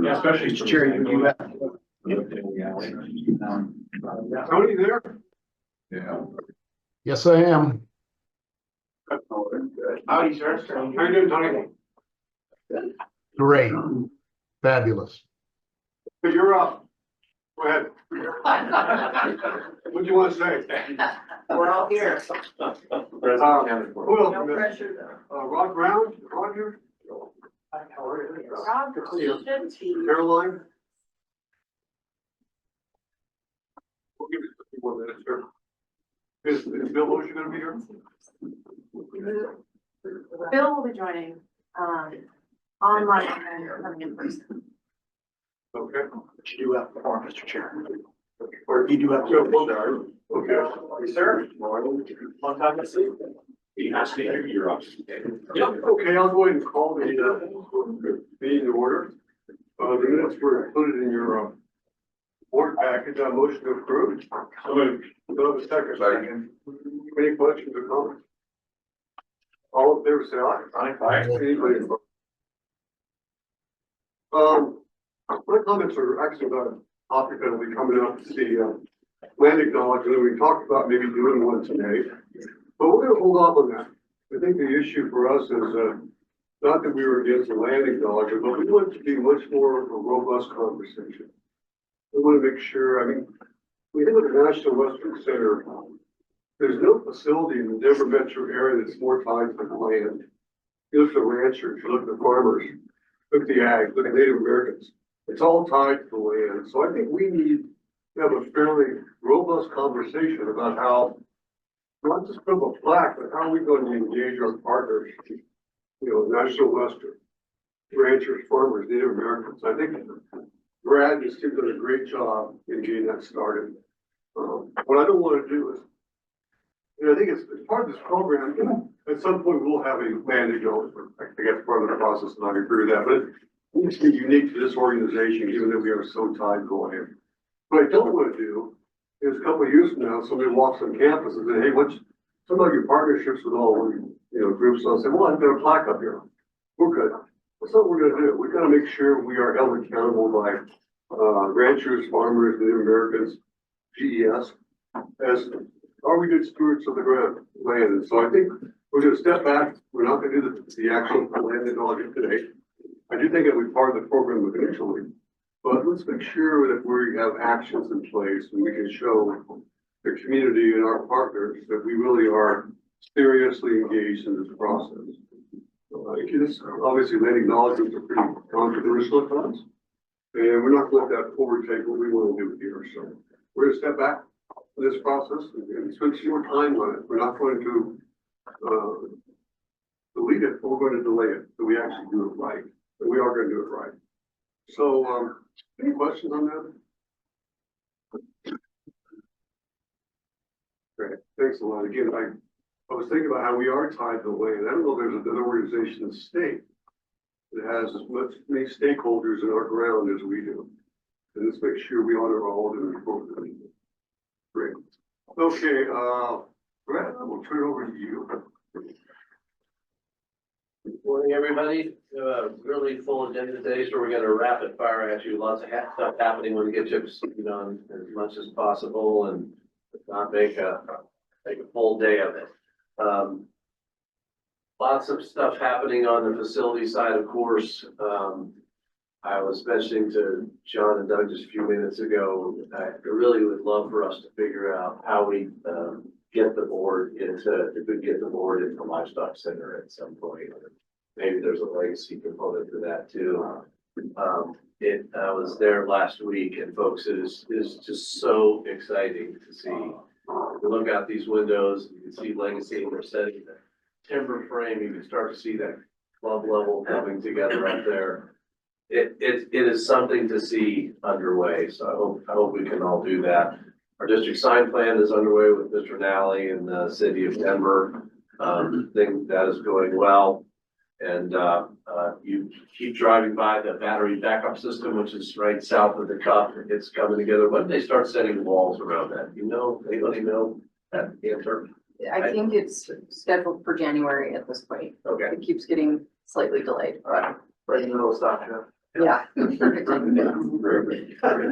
Yeah, especially Jerry, you have. Tony there? Yeah. Yes, I am. Howdy, sir. How you doing, Tony? Great. Fabulous. But you're up. Go ahead. What do you want to say? We're all here. Who else? No pressure though. Rod Brown, Rod here? Rob, should be. Caroline? We'll give it a few more minutes, sir. Is Bill Ocean gonna be here? Bill will be joining, online and coming in person. Okay. You do have four, Mr. Chair. Or You do have So, to. okay. Yes, sir. Long time to see. You asked me, you're up. Yeah, okay, I'll go ahead and call the meeting to order. The minutes were included in your board package. Motion to approve. So moved. Do I have a second? Any questions or comments? All in favor, say aye. Aye. Anybody opposed? My comments are actually about a topic that will be coming up to the land acknowledgement. We talked about maybe doing one today, but we're gonna hold off on that. I think the issue for us is not that we were against the land acknowledgement, but we want it to be much more of a robust conversation. We want to make sure, I mean, we have the National Western Center. There's no facility in the Denver metro area that's more tied to the land. You look at the ranchers, you look at the farmers, look at the ag, look at Native Americans. It's all tied to the land. So I think we need to have a fairly robust conversation about how, not just put a plaque, but how are we going to engage our partners? You know, National Western, ranchers, farmers, Native Americans. I think Brad just did a great job in getting that started. What I don't want to do is, you know, I think it's part of this program. At some point, we'll have a land acknowledgement. I think that's part of the process, and I agree with that. But it needs to be unique to this organization, given that we are so tied to the land. What I don't want to do is a couple of years from now, somebody walks on campus and say, "Hey, what's some of your partnerships with all groups?" I'll say, "Well, I've got a plaque up here. We're good." That's not what we're going to do. We've got to make sure we are held accountable by ranchers, farmers, Native Americans, GES, as are we good stewards of the land? And so I think we're going to step back. We're not going to do the actual land acknowledgement today. I do think it will be part of the program eventually, but let's make sure that we have actions in place and we can show the community and our partners that we really are seriously engaged in this process. Obviously, land acknowledgements are pretty controversial at times, and we're not going to let that overtake what we want to do here. So we're going to step back in this process and spend some more time on it. We're not going to delete it, but we're going to delay it so we actually do it right. But we are going to do it right. So, any questions on that? Great, thanks a lot. Again, I was thinking about how we are tied to the land. I don't know if there's another organization in the state that has as many stakeholders in our ground as we do. And let's make sure we honor all of them appropriately. Great. Okay, Brad, we'll turn it over to you. Good morning, everybody. Really full agenda today, so we're gonna rapid fire at you. Lots of stuff happening. We'll get you up to speed on as much as possible and not make a full day of it. Lots of stuff happening on the facility side, of course. I was mentioning to John and Doug just a few minutes ago, I really would love for us to figure out how we get the board into, if we get the board into the livestock center at some point. Maybe there's a legacy component to that too. I was there last week, and folks, it is just so exciting to see. You look out these windows, you can see legacy, and they're setting the timber frame. You can start to see that club level coming together up there. It is something to see underway. So I hope we can all do that. Our district sign plan is underway with Mr. Nally and the city of Denver. Think that is going well. And you keep driving by the battery backup system, which is right south of the cup. It's coming together. When did they start setting walls around that? You know, anybody know that answer? I think it's scheduled for January at this point. Okay. It keeps getting slightly delayed, but Right in the middle of stock, yeah. Perfect timing.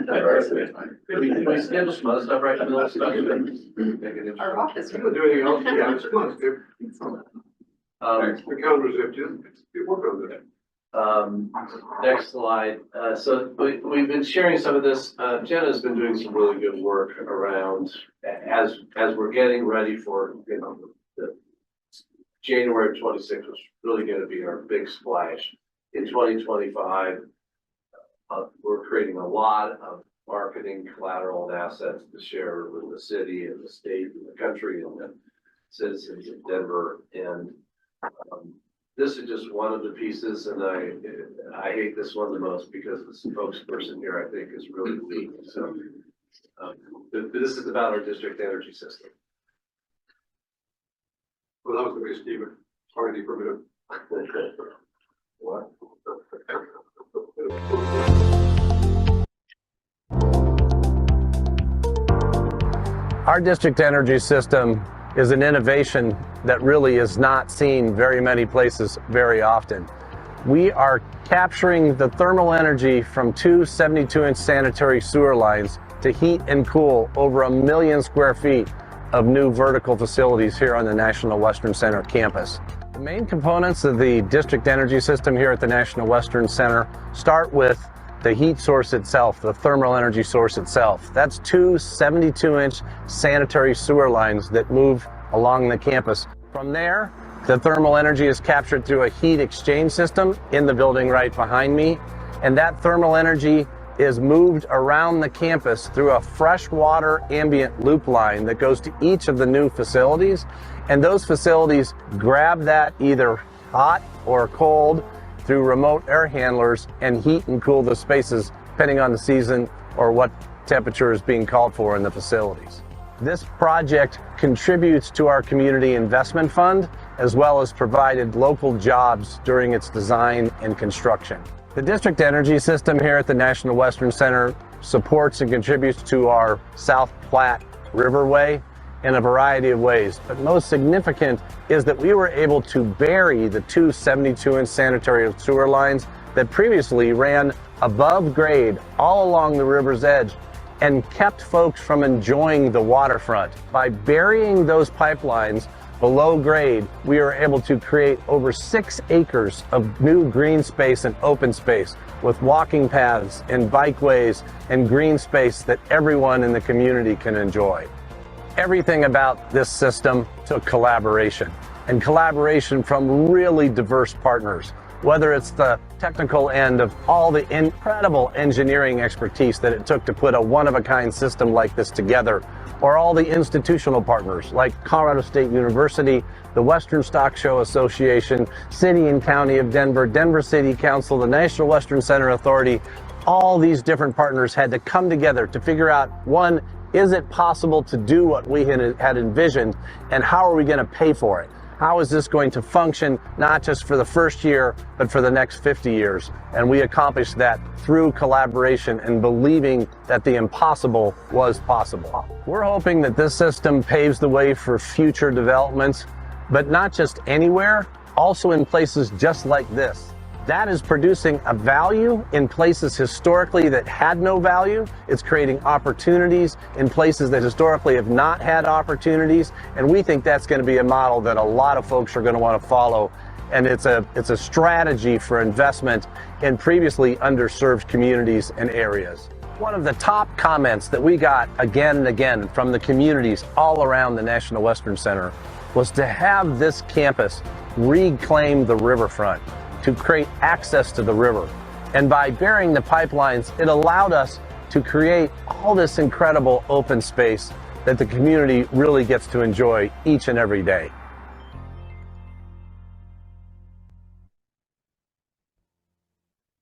Can we schedule some other stuff right in the middle of stock? Make it interesting. Our office. If you do anything else, yeah, it's fun. The calendars, if you work on that. Next slide. So we've been sharing some of this. Jenna's been doing some really good work around as we're getting ready for, you know, the January 26th was really going to be our big splash. In 2025, we're creating a lot of marketing collateral and assets to share with the city and the state and the country and the citizens of Denver. And this is just one of the pieces, and I hate this one the most because the spokesperson here, I think, is really weak. So this is about our district energy system. Well, that was the way Stephen, sorry for a minute. What? Our district energy system is an innovation that really is not seen very many places very often. We are capturing the thermal energy from two 72-inch sanitary sewer lines to heat and cool over 1 million square feet of new vertical facilities here on the National Western Center campus. The main components of the district energy system here at the National Western Center start with the heat source itself, the thermal energy source itself. That's two 72-inch sanitary sewer lines that move along the campus. From there, the thermal energy is captured through a heat exchange system in the building right behind me, and that thermal energy is moved around the campus through a freshwater ambient loop line that goes to each of the new facilities, and those facilities grab that either hot or cold through remote air handlers and heat and cool the spaces depending on the season or what temperature is being called for in the facilities. This project contributes to our community investment fund as well as provided local jobs during its design and construction. The district energy system here at the National Western Center supports and contributes to our South Platte Riverway in a variety of ways, but most significant is that we were able to bury the two 72-inch sanitary sewer lines that previously ran above grade all along the river's edge and kept folks from enjoying the waterfront. By burying those pipelines below grade, we were able to create over 6 acres of new green space and open space with walking paths and bikeways and green space that everyone in the community can enjoy. Everything about this system took collaboration, and collaboration from really diverse partners, whether it's the technical end of all the incredible engineering expertise that it took to put a one-of-a-kind system like this together, or all the institutional partners like Colorado State University, the Western Stock Show Association, City and County of Denver, Denver City Council, the National Western Center Authority. All these different partners had to come together to figure out, one, is it possible to do what we had envisioned, and how are we going to pay for it? How is this going to function, not just for the first year, but for the next 50 years? And we accomplished that through collaboration and believing that the impossible was possible. We're hoping that this system paves the way for future developments, but not just anywhere, also in places just like this. That is producing a value in places historically that had no value. It's creating opportunities in places that historically have not had opportunities. And we think that's going to be a model that a lot of folks are going to want to follow. And it's a strategy for investment in previously underserved communities and areas. One of the top comments that we got again and again from the communities all around the National Western Center was to have this campus reclaim the riverfront, to create access to the river. And by burying the pipelines, it allowed us to create all this incredible open space that the community really gets to enjoy each and every day.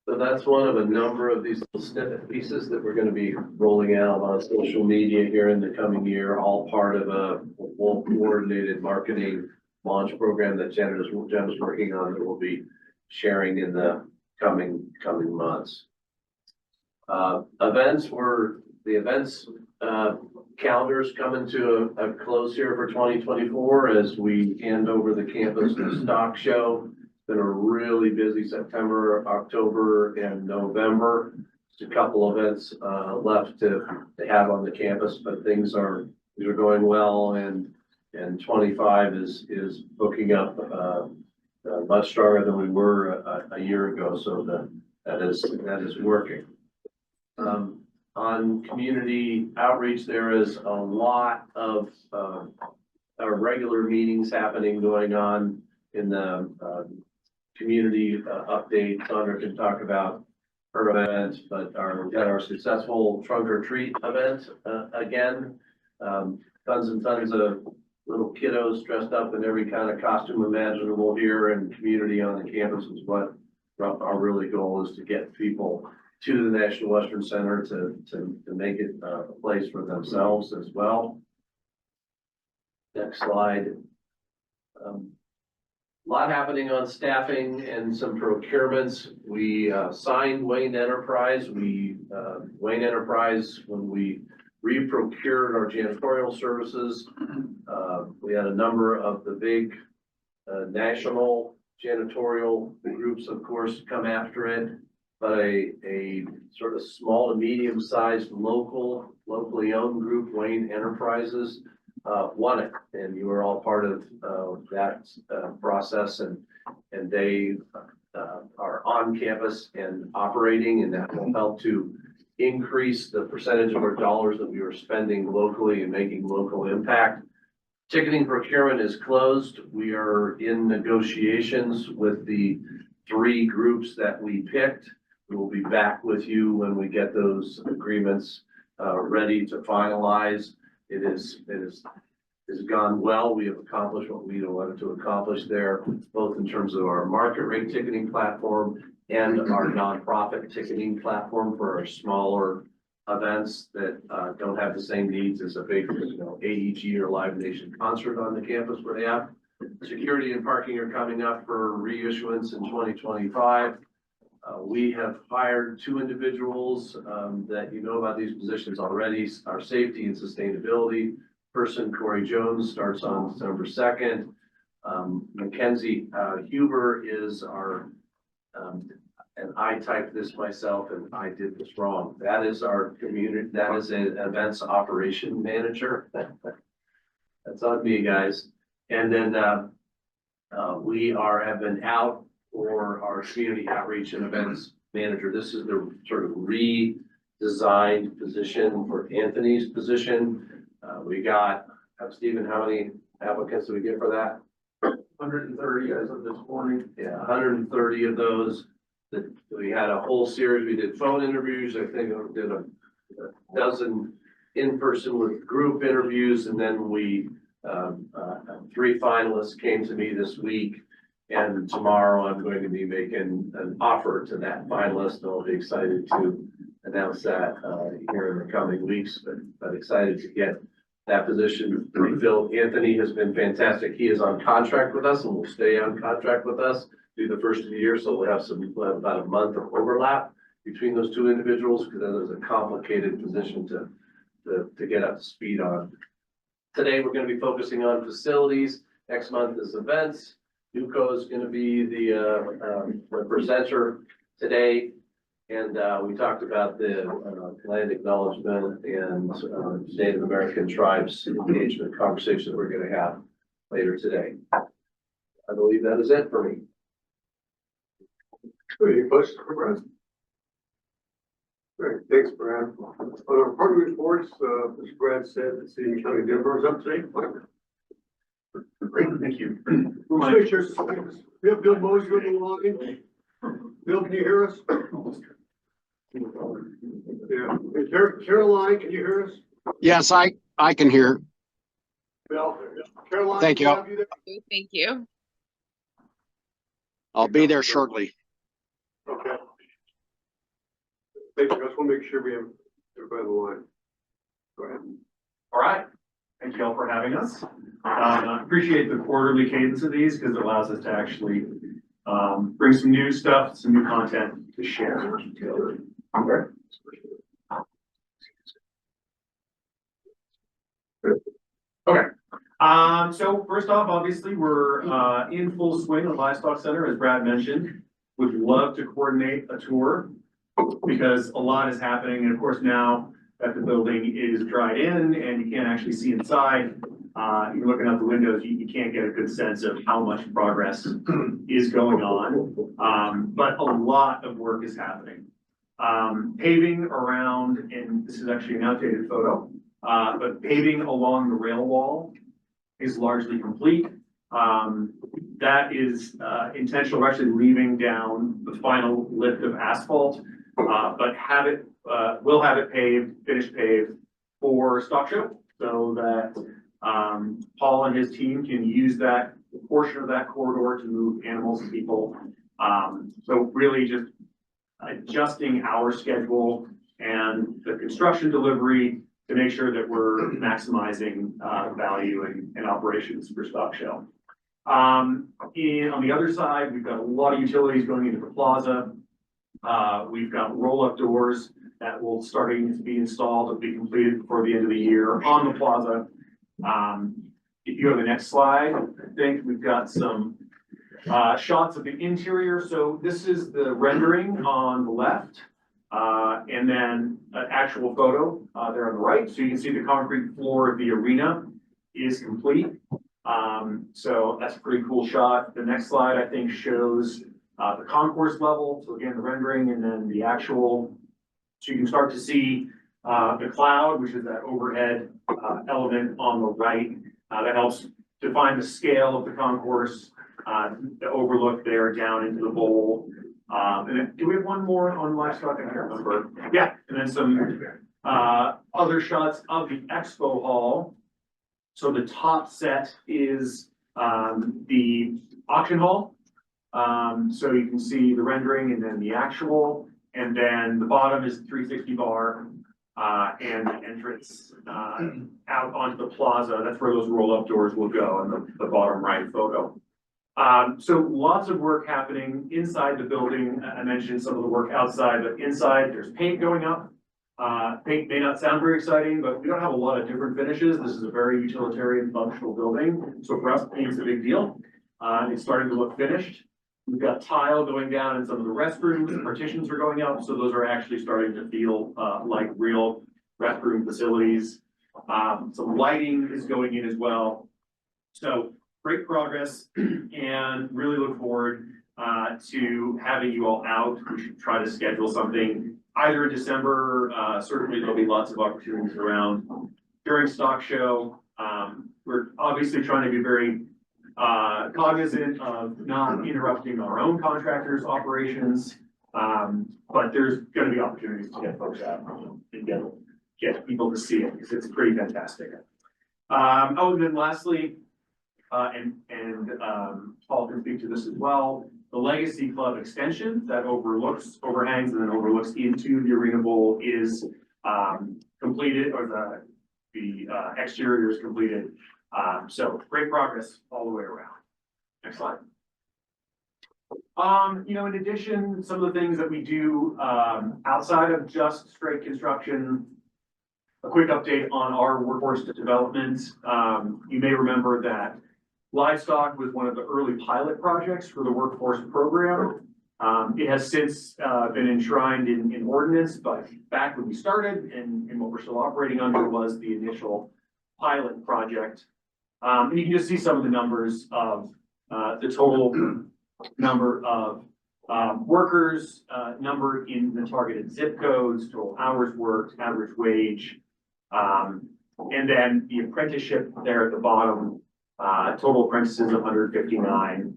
So that's one of a number of these little snippet pieces that we're going to be rolling out on social media here in the coming year, all part of a full coordinated marketing launch program that Jenna's working on that we'll be sharing in the coming months. The events calendar's coming to a close here for 2024 as we hand over the campus to stock show. It's been a really busy September, October, and November. Just a couple events left to have on the campus, but things are going well, and 25 is booking up much stronger than we were a year ago. So that is working. On community outreach, there is a lot of our regular meetings going on in the community update. Sandra can talk about her event, but we had our successful trunk or treat event again. Tons and tons of little kiddos dressed up in every kind of costume imaginable here, and community on the campus is what our really goal is, to get people to the National Western Center to make it a place for themselves as well. Next slide. A lot happening on staffing and some procurements. We signed Wayne Enterprise. Wayne Enterprise, when we re-procured our janitorial services, we had a number of the big national janitorial groups, of course, come after it, but a sort of small to medium-sized locally owned group, Wayne Enterprises, won it, and you were all part of that process, and they are on campus and operating, and that will help to increase the percentage of our dollars that we are spending locally and making local impact. Ticketing procurement is closed. We are in negotiations with the 3 groups that we picked. We will be back with you when we get those agreements ready to finalize. It has gone well. We have accomplished what we wanted to accomplish there, both in terms of our market rate ticketing platform and our nonprofit ticketing platform for our smaller events that don't have the same needs as a big, AEG or Live Nation concert on the campus where they have. Security and parking are coming up for reissuance in 2025. We have hired 2 individuals that you know about these positions already. Our safety and sustainability person, Corey Jones, starts on December 2nd. Mackenzie Huber is our, and I typed this myself and I did this wrong. That is our community, that is an events operation manager. That's on me, guys. And then we have been out for our community outreach and events manager. This is the sort of redesigned position for Anthony's position. We got, Stephen, how many applicants did we get for that? 130 as of this morning. Yeah, 130 of those. We had a whole series. We did phone interviews. I think we did a dozen in-person with group interviews, and then we 3 finalists came to me this week. And tomorrow I'm going to be making an offer to that finalist. I'll be excited to announce that here in the coming weeks, but excited to get that position filled. Anthony has been fantastic. He is on contract with us and will stay on contract with us through the first of the year. So we'll have about a month of overlap between those 2 individuals, because that is a complicated position to get up to speed on. Today, we're going to be focusing on facilities. Next month is events. Nuco is going to be the presenter today. And we talked about the land acknowledgement and Native American tribes engagement conversation that we're going to have later today. I believe that is it for me. Any questions for Brad? Great, thanks, Brad. On our department reports, as Brad said, the city and county Denver is up today. Great, thank you. Let's make sure, we have Bill Mosier on the line. Bill, can you hear us? Yeah, and Caroline, can you hear us? Yes, I can hear. Bill, Caroline. Thank can we you. have there? Thank you. I'll be there shortly. Okay. Thank you. I just want to make sure we have everybody on the line. Go ahead. All right. Thank you all for having us. I appreciate the quarterly cadence of these because it allows us to actually bring some new stuff, some new content to share. Okay. So first off, obviously, we're in full swing of Livestock Center, as Brad mentioned. Would love to coordinate a tour because a lot is happening. And of course, now that the building is dried in and you can't actually see inside, you're looking out the windows, you can't get a good sense of how much progress is going on. But a lot of work is happening. Paving around, and this is actually an outdated photo, but paving along the rail wall is largely complete. That is intentional. We're actually leaving down the final lift of asphalt, but we'll have it paved, finished paved for stock show, so that Paul and his team can use that portion of that corridor to move animals and people. So really just adjusting our schedule and the construction delivery to make sure that we're maximizing value and operations for stock show. On the other side, we've got a lot of utilities going into the plaza. We've got roll-up doors that will starting to be installed and be completed before the end of the year on the plaza. If you go to the next slide, I think we've got some shots of the interior. So this is the rendering on the left. And then an actual photo there on the right. So you can see the concrete floor of the arena is complete. So that's a pretty cool shot. The next slide, I think, shows the concourse level. So again, the rendering and then the actual. So you can start to see the cloud, which is that overhead element on the right. That helps define the scale of the concourse, the overlook there down into the bowl. And then, do we have one more on livestock? I can't remember. Yeah, and then some other shots of the expo hall. So the top set is the auction hall. So you can see the rendering and then the actual, and then the bottom is the 360 bar and the entrance out onto the plaza. That's where those roll-up doors will go in the bottom right photo. So lots of work happening inside the building. I mentioned some of the work outside, but inside there's paint going up. Paint may not sound very exciting, but we don't have a lot of different finishes. This is a very utilitarian functional building. So for us, paint's a big deal. It's starting to look finished. We've got tile going down in some of the restrooms, partitions are going up. So those are actually starting to feel like real restroom facilities. Some lighting is going in as well. So great progress and really look forward to having you all out. We should try to schedule something either in December. Certainly there'll be lots of opportunities around during stock show. We're obviously trying to be very cognizant of not interrupting our own contractors' operations. But there's going to be opportunities to get folks out and get people to see it because it's pretty fantastic. Oh, and then lastly, Paul can speak to this as well. The Legacy Club extension that overhangs and then overlooks into the Arena Bowl is completed, or the exterior is completed. So great progress all the way around. Next slide. In addition, some of the things that we do outside of just straight construction. A quick update on our workforce development. You may remember that livestock was one of the early pilot projects for the workforce program. It has since been enshrined in ordinance, but back when we started and what we're still operating under was the initial pilot project. And you can just see some of the numbers of the total number of workers, number in the targeted zip codes, total hours worked, average wage, and then the apprenticeship there at the bottom. Total apprentices 159,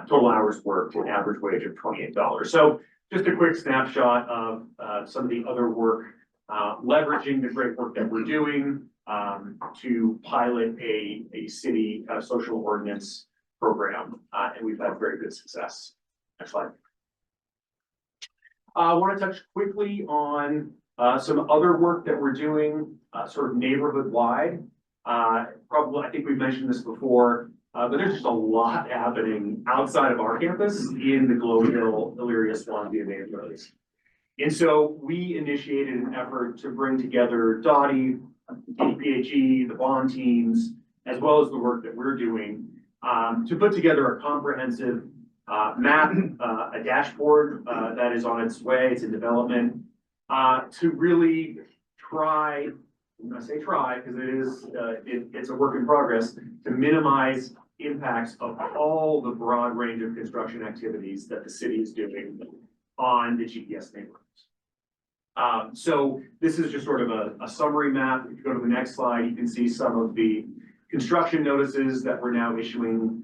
total hours worked, an average wage of $28. So just a quick snapshot of some of the other work, leveraging the great work that we're doing to pilot a city social ordinance program, and we've had very good success. Next slide. I want to touch quickly on some other work that we're doing, sort of neighborhood wide. Probably, I think we've mentioned this before, but there's just a lot happening outside of our campus in the Globeville, Elyria, Swansea neighborhoods. And so we initiated an effort to bring together Dottie, DPHE, the bond teams, as well as the work that we're doing, to put together a comprehensive map, a dashboard that is on its way, it's in development, to really try, I'm gonna say try, because it's a work in progress, to minimize impacts of all the broad range of construction activities that the city is doing on the GPS neighborhoods. So this is just sort of a summary map. If you go to the next slide, you can see some of the construction notices that we're now issuing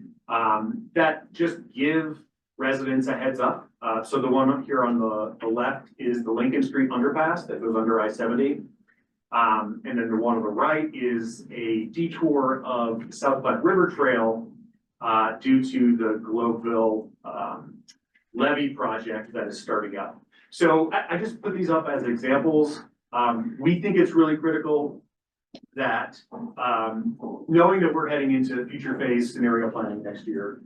that just give residents a heads up. So the one up here on the left is the Lincoln Street underpass that goes under I-70. And then the one on the right is a detour of South Platte River Trail due to the Globeville levee project that is starting up. So I just put these up as examples. We think it's really critical that knowing that we're heading into future phase scenario planning next year,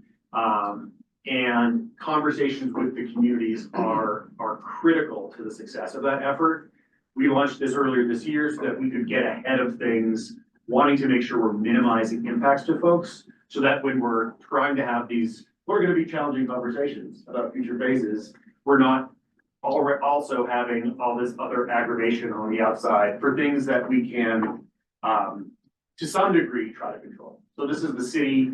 and conversations with the communities are critical to the success of that effort. We launched this earlier this year so that we could get ahead of things, wanting to make sure we're minimizing impacts to folks, so that when we're trying to have these, we're gonna be challenging conversations about future phases, we're not also having all this other aggravation on the outside for things that we can, to some degree, try to control. So this is the city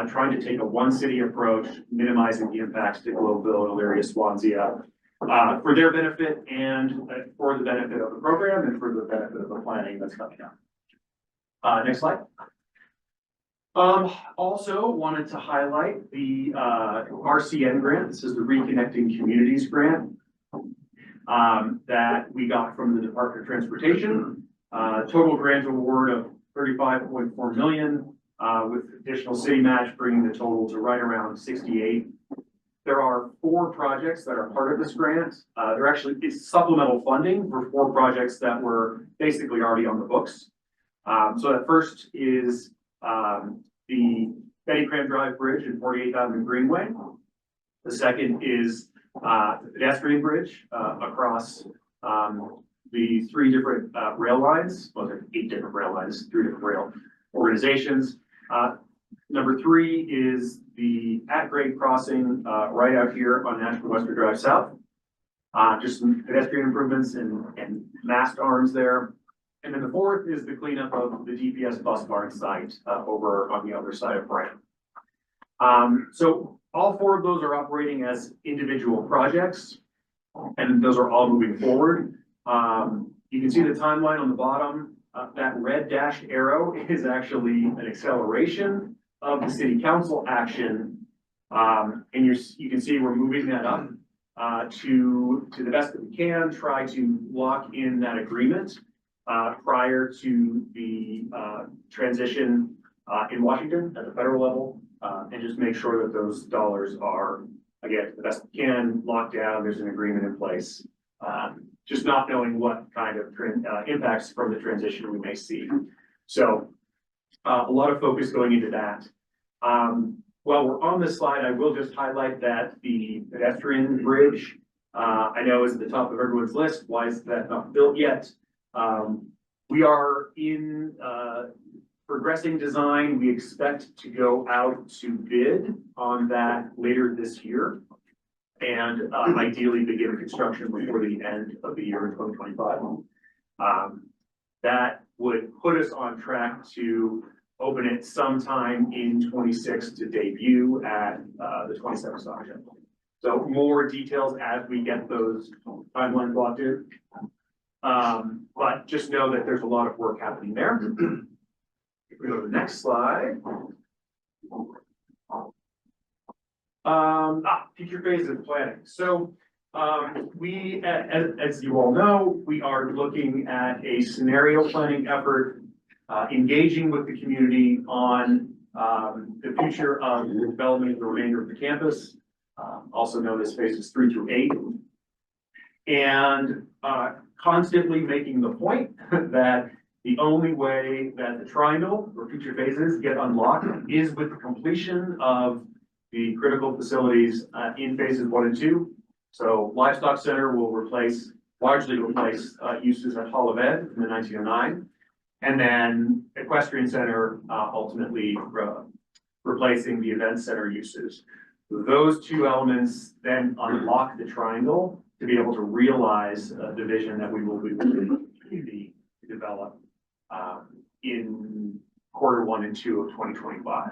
trying to take a one city approach, minimizing the impacts to Globeville, Elyria, Swansea, for their benefit and for the benefit of the program and for the benefit of the planning that's coming up. Next slide. Also wanted to highlight the RCN grant. This is the Reconnecting Communities grant that we got from the Department of Transportation. Total grant award of $35.4 million, with additional city match bringing the total to right around 68. There are 4 projects that are part of this grant. It's supplemental funding for 4 projects that were basically already on the books. So that first is the Betty Cram Drive Bridge and 48th Avenue Greenway. The second is the pedestrian bridge across the 3 different rail lines. Well, there are 8 different rail lines, 3 different rail organizations. Number 3 is the at-grade crossing right out here on National Western Drive South. Just some pedestrian improvements and mast arms there. And then the 4th is the cleanup of the DPS bus barn site over on the other side of Brand. So all 4 of those are operating as individual projects, and those are all moving forward. You can see the timeline on the bottom. That red dashed arrow is actually an acceleration of the city council action. And you can see we're moving that up to the best that we can, try to lock in that agreement prior to the transition in Washington at the federal level, and just make sure that those dollars are, again, the best we can, locked down, there's an agreement in place. Just not knowing what kind of impacts from the transition we may see. So a lot of focus going into that. While we're on this slide, I will just highlight that the pedestrian bridge, I know is at the top of everyone's list. Why is that not built yet? We are in progressing design. We expect to go out to bid on that later this year, and ideally begin construction before the end of the year in 2025. That would put us on track to open it sometime in 26 to debut at the 27th stock exchange. So more details as we get those timelines locked in. But just know that there's a lot of work happening there. If we go to the next slide. Future phases of planning. So we, as you all know, we are looking at a scenario planning effort, engaging with the community on the future of the development of the remainder of the campus, also known as phases 3 through 8. And constantly making the point that the only way that the triangle or future phases get unlocked is with the completion of the critical facilities in phases 1 and 2. So Livestock Center will largely replace uses at Hall of Ed in the 1909. And then equestrian center, ultimately, replacing the event center uses. Those two elements then unlock the triangle to be able to realize the vision that we will be looking to develop in Q1 and Q2 of 2025.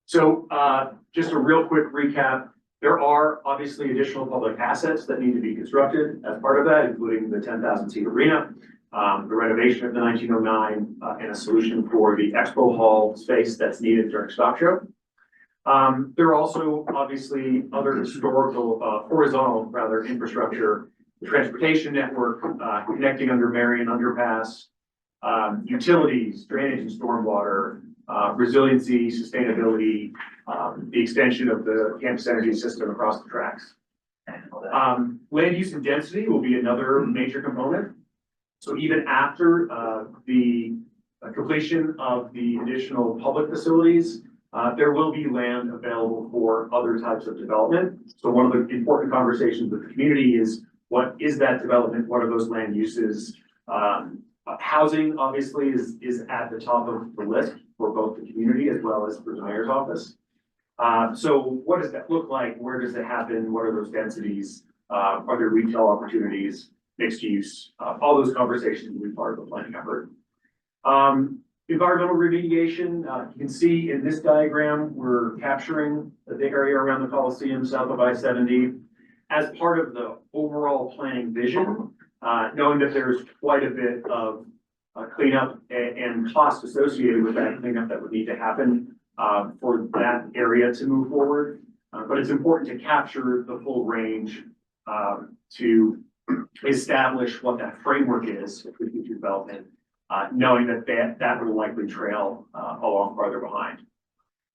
So just a real quick recap. There are obviously additional public assets that need to be constructed as part of that, including the 10,000 seat arena, the renovation of the 1909, and a solution for the expo hall space that's needed during Stock Show. There are also obviously other historical, horizontal infrastructure, transportation network, connecting under Marion Underpass, utilities, drainage and stormwater, resiliency, sustainability, the extension of the campus energy system across the tracks. Land use and density will be another major component. So even after the completion of the additional public facilities, there will be land available for other types of development. So one of the important conversations with the community is, what is that development? What are those land uses? Housing obviously is at the top of the list for both the community as well as for the mayor's office. So what does that look like? Where does it happen? What are those densities? Are there retail opportunities, mixed use? All those conversations will be part of the planning effort. Environmental remediation, you can see in this diagram, we're capturing the area around the Coliseum south of I-70 as part of the overall planning vision, knowing that there's quite a bit of cleanup and cost associated with that cleanup that would need to happen for that area to move forward. But it's important to capture the full range to establish what that framework is for future development, knowing that will likely trail along farther behind.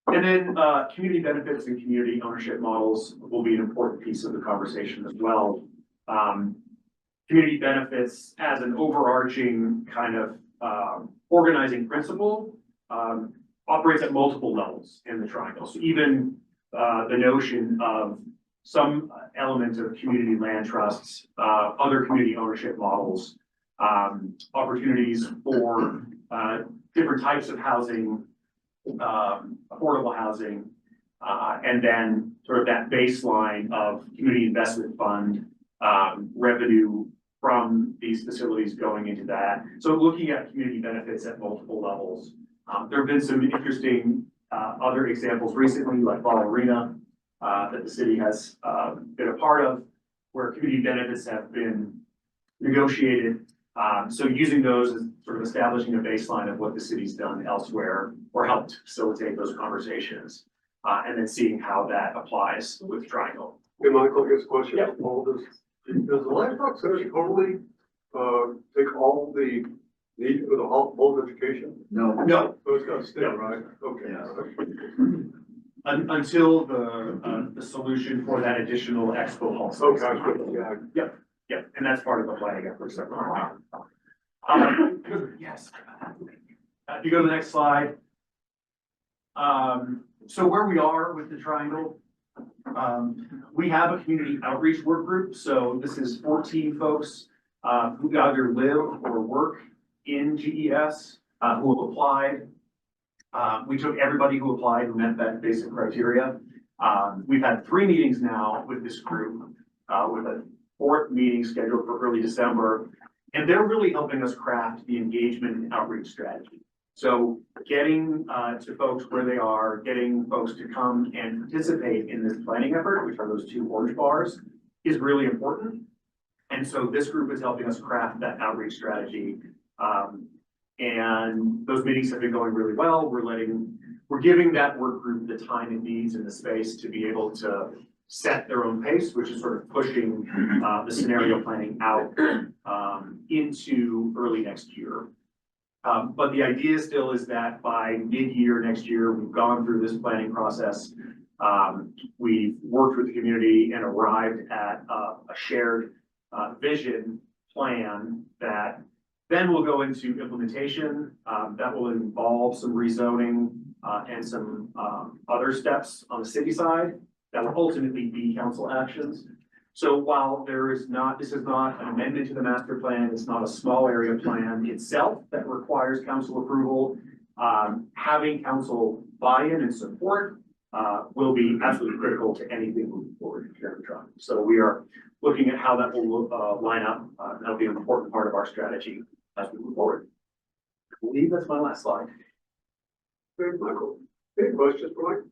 And then community benefits and community ownership models will be an important piece of the conversation as well. Community benefits as an overarching kind of organizing principle operates at multiple levels in the triangle. So even the notion of some element of community land trusts, other community ownership models, opportunities for different types of housing, affordable housing, and then sort of that baseline of community investment fund revenue from these facilities going into that. So looking at community benefits at multiple levels. There have been some interesting other examples recently, like Ball Arena, that the city has been a part of, where community benefits have been negotiated. So using those as sort of establishing a baseline of what the city's done elsewhere or helped facilitate those conversations, and then seeing how that applies with Triangle. Hey, Michael, here's a question. Yep. Does the livestock center totally take all the need for the whole education? No, So it's got to stay, Yeah. right? Okay. until the solution for that additional expo hall. space. Okay, yeah. Yep, and that's part of the planning effort. Yes. If you go to the next slide. So where we are with the triangle, we have a community outreach work group. So this is 14 folks who either live or work in GES who have applied. We took everybody who applied who met that basic criteria. We've had 3 meetings now with this group, with a 4th meeting scheduled for early December, and they're really helping us craft the engagement and outreach strategy. So getting to folks where they are, getting folks to come and participate in this planning effort, which are those 2 orange bars, is really important. And so this group is helping us craft that outreach strategy. And those meetings have been going really well. We're giving that work group the time it needs and the space to be able to set their own pace, which is sort of pushing the scenario planning out into early next year. But the idea still is that by mid-year next year, we've gone through this planning process. We've worked with the community and arrived at a shared vision plan that then will go into implementation. That will involve some rezoning and some other steps on the city side that will ultimately be council actions. So while this is not an amendment to the master plan, it's not a small area plan itself that requires council approval. Having council buy-in and support, will be absolutely critical to anything moving forward here in Toronto. So we are looking at how that will, line up. That'll be an important part of our strategy as we move forward. I believe that's my last slide. Great, Michael. Any questions, Mike?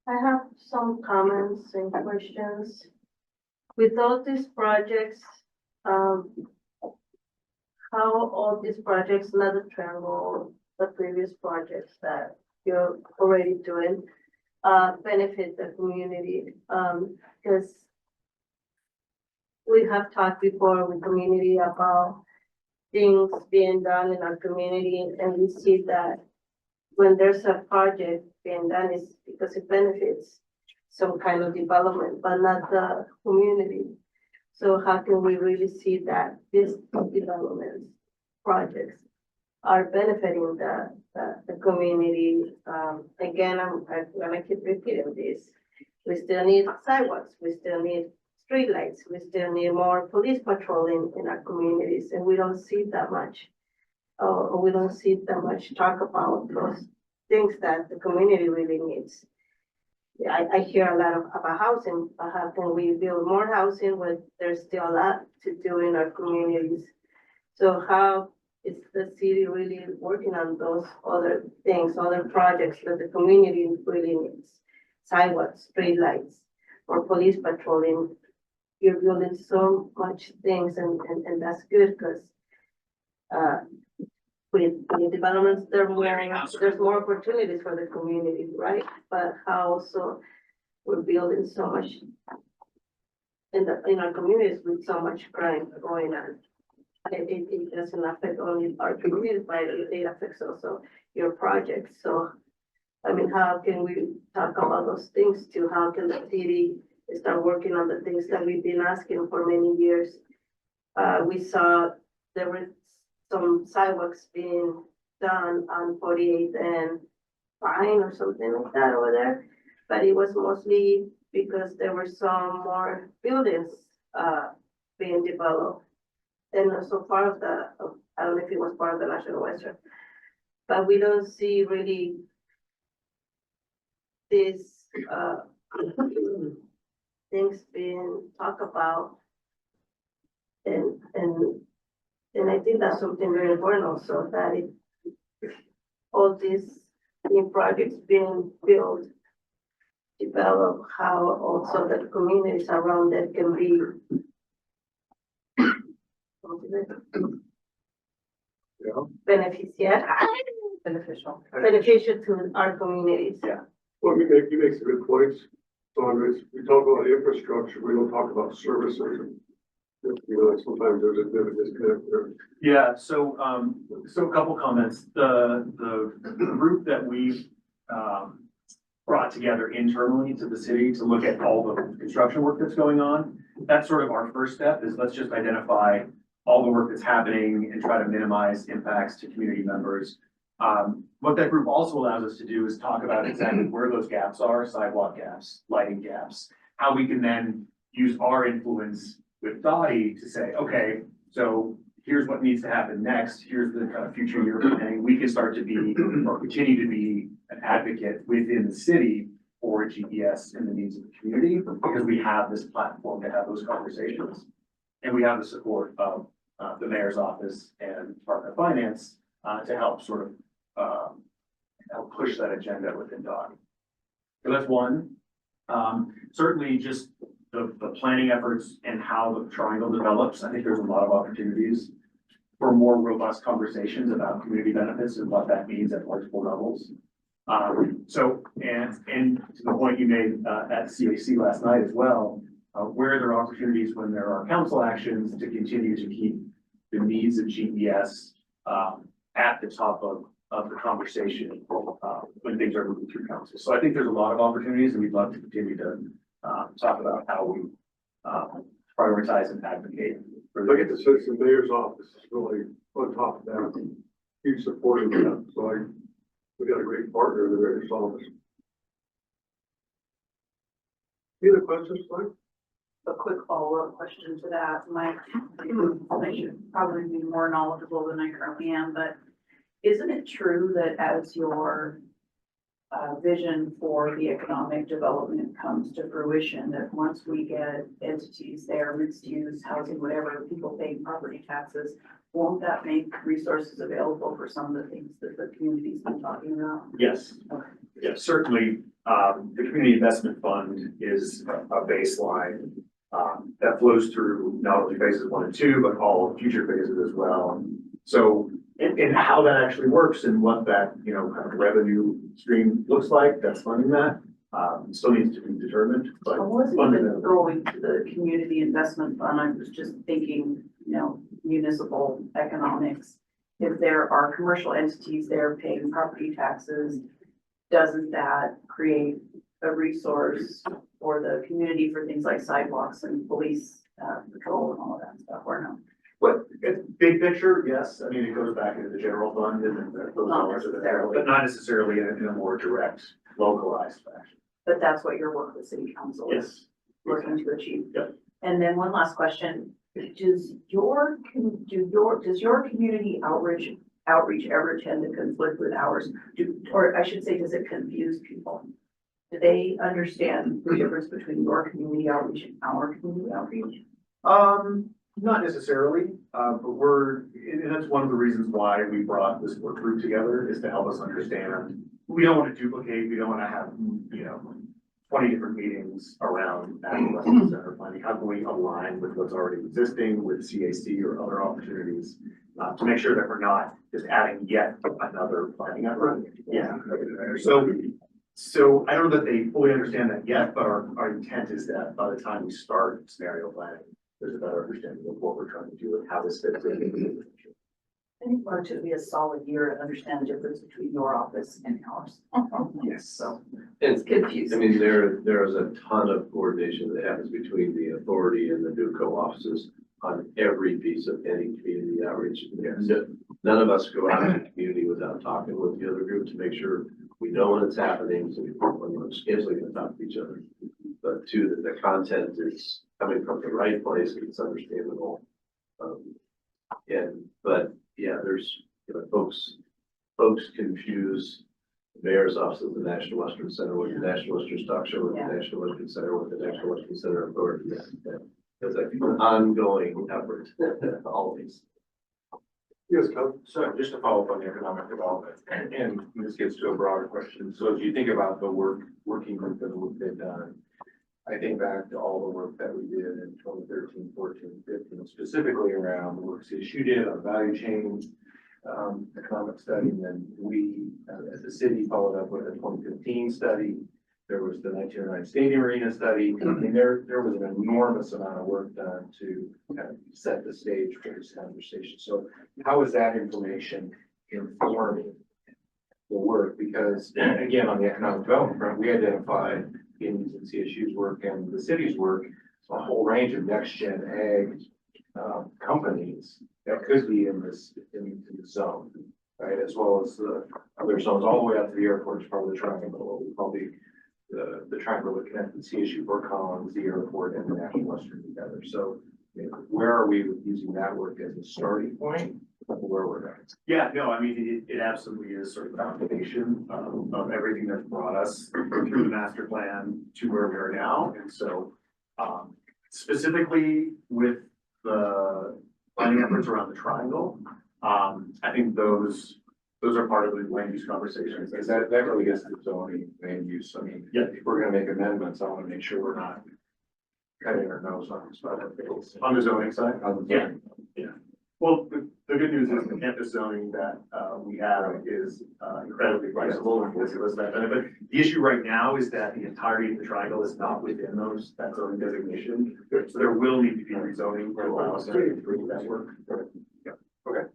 I have some comments and questions. With all these projects, how all these projects, not the travel, the previous projects that you're already doing, benefit the community? Because we have talked before with community about things being done in our community, and we see that when there's a project being done, it's because it benefits some kind of development, but not the community. So how can we really see that these developments, projects are benefiting the community? Again, I'm gonna keep repeating this. We still need sidewalks, we still need streetlights, we still need more police patrolling in our communities, and we don't see that much. Or we don't see that much talk about those things that the community really needs. I hear a lot about housing, but how can we build more housing when there's still a lot to do in our communities? So how is the city really working on those other things, other projects that the community really needs? Sidewalks, streetlights, or police patrolling. You're building so much things, and that's good, because with the developments, there's more opportunities for the community, right? But how also we're building so much in our communities with so much crime going on. It doesn't affect only our communities, but it affects also your projects. So, I mean, how can we talk about those things too? How can the city start working on the things that we've been asking for many years? We saw there were some sidewalks being done on 48th and Pine or something like that over there, but it was mostly because there were some more buildings being developed. And also part of I don't know if it was part of the National Western, but we don't see really these things being talked about. And I think that's something very important also, that all these new projects being built, develop, how also the communities around that can be beneficial to our communities. Yeah. Well, you make some good points. So we talk about infrastructure, we don't talk about services. You know, sometimes there's a bit of a disconnect there. Yeah, so a couple comments. The group that we've brought together internally to the city to look at all the construction work that's going on, that's sort of our first step, is let's just identify all the work that's happening and try to minimize impacts to community members. What that group also allows us to do is talk about exactly where those gaps are, sidewalk gaps, lighting gaps, how we can then use our influence with Dottie to say, okay, so here's what needs to happen next. Here's the kind of future year planning. We can start to be, or continue to be, an advocate within the city for GPS and the needs of the community, because we have this platform to have those conversations. And we have the support of the mayor's office and Department of Finance to help sort of help push that agenda within Dottie. So that's one. Certainly just the planning efforts and how the triangle develops. I think there's a lot of opportunities for more robust conversations about community benefits and what that means at multiple levels. So, and to the point you made at CAC last night as well, where there are opportunities when there are council actions to continue to keep the needs of GPS at the top of the conversation when things are moving through council. So I think there's a lot of opportunities, and we'd love to continue to talk about how we prioritize and advocate. I get the sense the mayor's office is really on top of that, huge support of that. So we got a great partner in the mayor's office. Any other questions, Mike? a quick follow-up question to that. I should probably be more knowledgeable than I currently am, but isn't it true that as your vision for the economic development comes to fruition, that once we get entities there, mixed use, housing, whatever, people paying property taxes, won't that make resources available for some of the things that the community's been talking about? Yes, yes, certainly, the community investment fund is a baseline, that flows through not only phases 1 and 2, but all future phases as well. So, and how that actually works and what that, you know, kind of revenue stream looks like, that's funding that, still needs to be determined, but I wasn't even fundamentally. going to the community investment fund, I was just thinking, you know, municipal economics. If there are commercial entities there paying property taxes, doesn't that create a resource for the community for things like sidewalks and police patrol and all of that stuff, or no? But big picture, yes, I mean, it goes back into the general fund and then those Not dollars are there, necessarily. but not necessarily in a more direct, localized fashion. But that's what your work with city council is looking to achieve. Yep. And then one last question, does your community outreach ever tend to conflict with ours? Or I should say, does it confuse people? Do they understand the difference between your community outreach and our community outreach? Not necessarily, but and that's one of the reasons why we brought this work group together, is to help us understand. We don't want to duplicate, we don't want to have, you know, 20 different meetings around National Western Center planning. How can we align with what's already existing with CAC or other opportunities, to make sure that we're not just adding yet another planning effort? Yeah. So I don't know that they fully understand that yet, but our intent is that by the time we start scenario planning, there's a better understanding of what we're trying to do and how this fits in. I think it took me a solid year to understand the difference between your office and ours. Yes. So It's it's confusing. I mean, there is a ton of coordination that happens between the authority and the NewCo offices on every piece of any community outreach. None of us go out in the community without talking with the other group to make sure we know when it's happening, so we're scheduling to talk to each other. But two, that the content is coming from the right place and it's understandable. But yeah, there's, you know, folks confuse the mayor's office of the National Western Center with the National Western Stock Show, with the National Western Center, with the National Western Center Authority. It's an ongoing effort, always. Yes, Tom? So just to follow up on the economic development, and this gets to a broader question. So if you think about the working group that we've done, I think back to all the work that we did in 2013, 14, 15, specifically around the work you did on value chain, economic study. And then we, as a city, followed up with a 2015 study. There was the 1909 Stadium Arena study. I mean, there was an enormous amount of work done to kind of set the stage for this conversation. So how is that information informing the work? Because again, on the economic development front, we identified in CSU's work and the city's work, a whole range of next gen ag companies that could be in the zone, right? As well as the other zones all the way up to the airport, is probably the triangle, what we call the triangle that connected CSU, Fort Collins, the airport, and the National Western together. So, you know, where are we with using that work as a starting point? Where we're at? Yeah, no, I mean, it absolutely is sort of the foundation of everything that's brought us through the master plan to where we are now. And so, specifically with the planning efforts around the triangle, I think those are part of the land use conversations. Because that really gets to zoning land use. I mean, Yeah. if we're gonna make amendments, I want to make sure we're not cutting our nose on this. On the zoning side? On the Yeah. zoning. Yeah. Well, the good news is the campus zoning that we have is incredibly flexible and gives us that benefit. The issue right now is that the entirety of the triangle is not within that zoning designation. So there will need to be rezoning to allow us to improve that work. Yeah. Okay.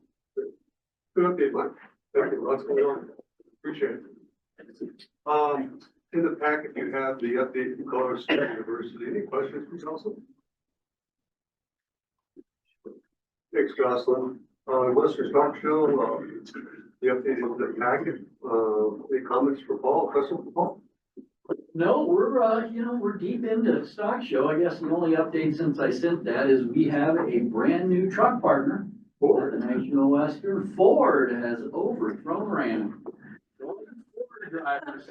Good update, Mike. Thank you. Lots going on. Appreciate it. In the packet, you have the update from Colorado State University. Any questions from council? Thanks, Jocelyn. Western Stock Show, the update in the packet. Any comments for Paul? Questions for Paul? No, we're deep into stock show. I guess the only update since I sent that is we have a brand new truck partner. The National Western Ford has overthrown Ram. Ford drivers.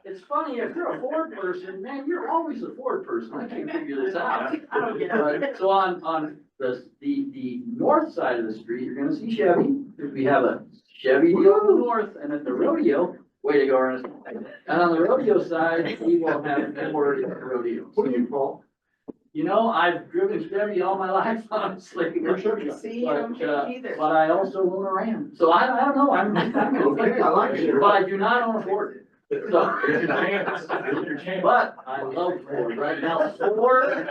It's funny, if you're a Ford person, man, you're always a Ford person. I can't figure this out. I don't get it. Right, so on the north side of the street, you're gonna see Chevy. We have a Chevy deal on the north, and at the rodeo, way to go, Ernest. And on the rodeo side, we will have Ford at the rodeo. What do you call? You know, I've driven Chevy all my life, honestly. See, I don't get it either. But I also own a Ram, so I don't know, I'm Okay, I like it. but I do not own a Ford. So, It's your chance. It's your chance. but I love Ford right now, Ford.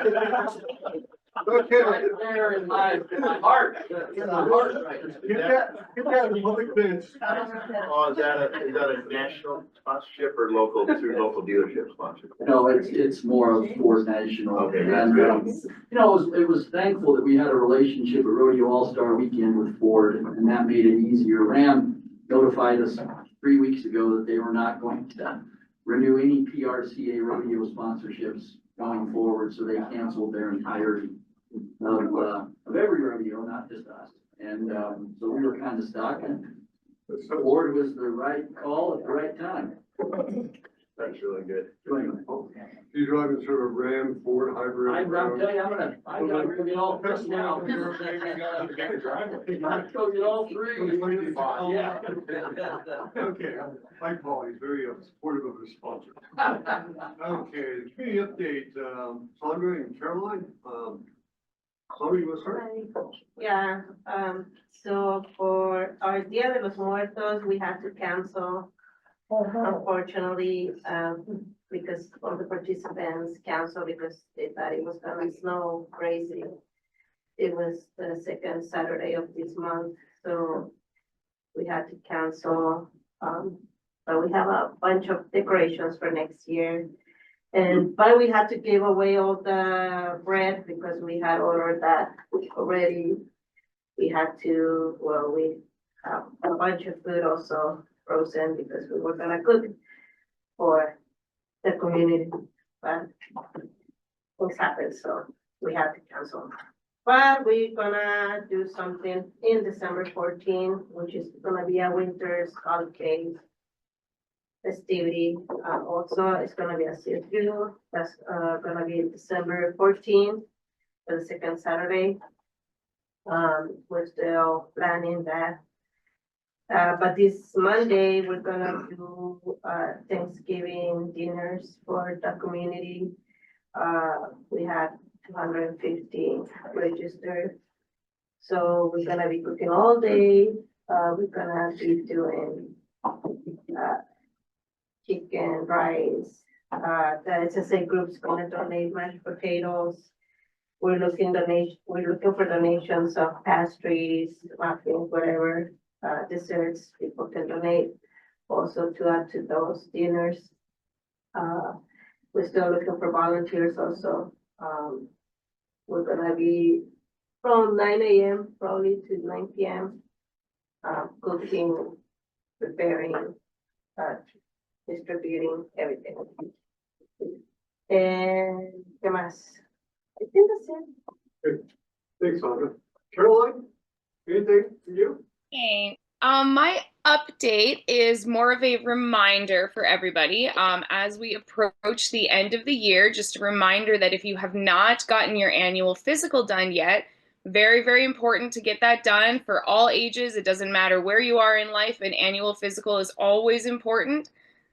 Okay. Right there in my heart, in my heart, right. Get that in public bench. Oh, is that a national sponsorship or local, through local dealership sponsorship? No, it's more of Ford National. Okay, And, that's good. you know, it was thankful that we had a relationship at Rodeo All-Star Weekend with Ford, and that made it easier. Ram notified us 3 weeks ago that they were not going to renew any PRCA rodeo sponsorships going forward, so they canceled their entirety of every rodeo, not just us. And, so we were kind of stuck, and Ford was the right call at the right time. That's really good. So anyway, You driving sort of Ram, Ford hybrid? I'm telling you, I gotta get all three now. I go get all three. Yeah. Okay, like Paul, he's very supportive of his sponsor. Okay, the community update, Sandra and Caroline, Sandra, you want to start? Yeah, so for our Dia de los Muertos, we had to cancel, unfortunately, because all the participants canceled because they thought it was gonna snow crazy. It was the second Saturday of this month, so we had to cancel. But we have a bunch of decorations for next year. But we had to give away all the bread because we had ordered that already. We had to, well, we have a bunch of food also frozen because we were gonna cook for the community. But things happened, so we had to cancel. But we're gonna do something in December 14, which is gonna be a winter holiday festivity. Also, it's gonna be a circuit. That's gonna be December 14, the second Saturday. We're still planning that. But this Monday, we're gonna do Thanksgiving dinners for the community. We had 250 registered. So we're gonna be cooking all day. We're gonna be doing chicken, rice. The SSA group's gonna donate mashed potatoes. We're looking for donations of pastries, muffins, whatever, desserts people can donate. Also to add to those dinners. We're still looking for volunteers also. We're gonna be from 9 a.m. probably to 9 p.m. Cooking, preparing, distributing, everything. And ¿qué más? I think that's it. Thanks, Sandra. Caroline, anything from you? Okay, my update is more of a reminder for everybody. As we approach the end of the year, just a reminder that if you have not gotten your annual physical done yet, very, very important to get that done for all ages. It doesn't matter where you are in life, an annual physical is always important.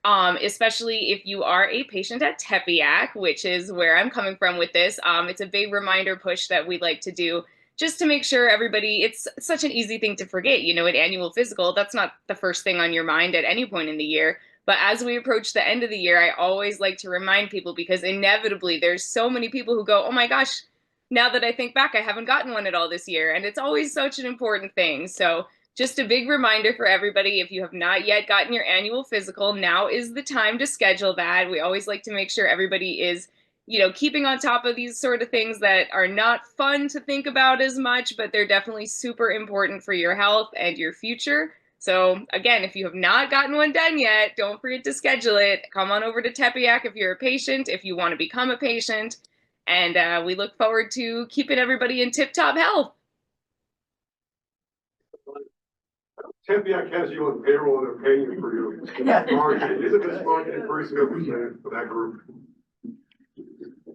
Especially if you are a patient at Tepeyac, which is where I'm coming from with this. It's a big reminder push that we like to do just to make sure everybody, it's such an easy thing to forget, you know, an annual physical, that's not the first thing on your mind at any point in the year. But as we approach the end of the year, I always like to remind people because inevitably there's so many people who go, oh my gosh, now that I think back, I haven't gotten one at all this year. And it's always such an important thing. So just a big reminder for everybody, if you have not yet gotten your annual physical, now is the time to schedule that. We always like to make sure everybody is, you know, keeping on top of these sort of things that are not fun to think about as much, but they're definitely super important for your health and your future. So again, if you have not gotten one done yet, don't forget to schedule it. Come on over to Tepeyac if you're a patient, if you want to become a patient. And we look forward to keeping everybody in tip-top health. Tepeyac has you on payroll and they're paying you for your marketing. You're the best marketing person ever presented for that group.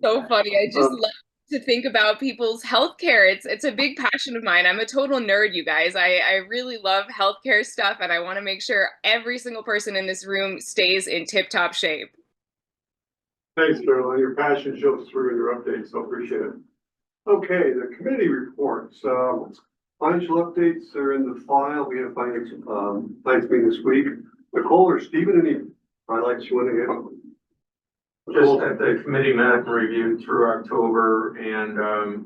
So funny. I just love to think about people's healthcare. It's a big passion of mine. I'm a total nerd, you guys. I really love healthcare stuff, and I want to make sure every single person in this room stays in tip-top shape. Thanks, Caroline. Your passion shows through in your updates, so appreciate it. Okay, the committee reports. Financial updates are in the file. We had a finance meeting this week. Nicole or Stephen, any highlights you want to hit? Just that the committee met and reviewed through October, and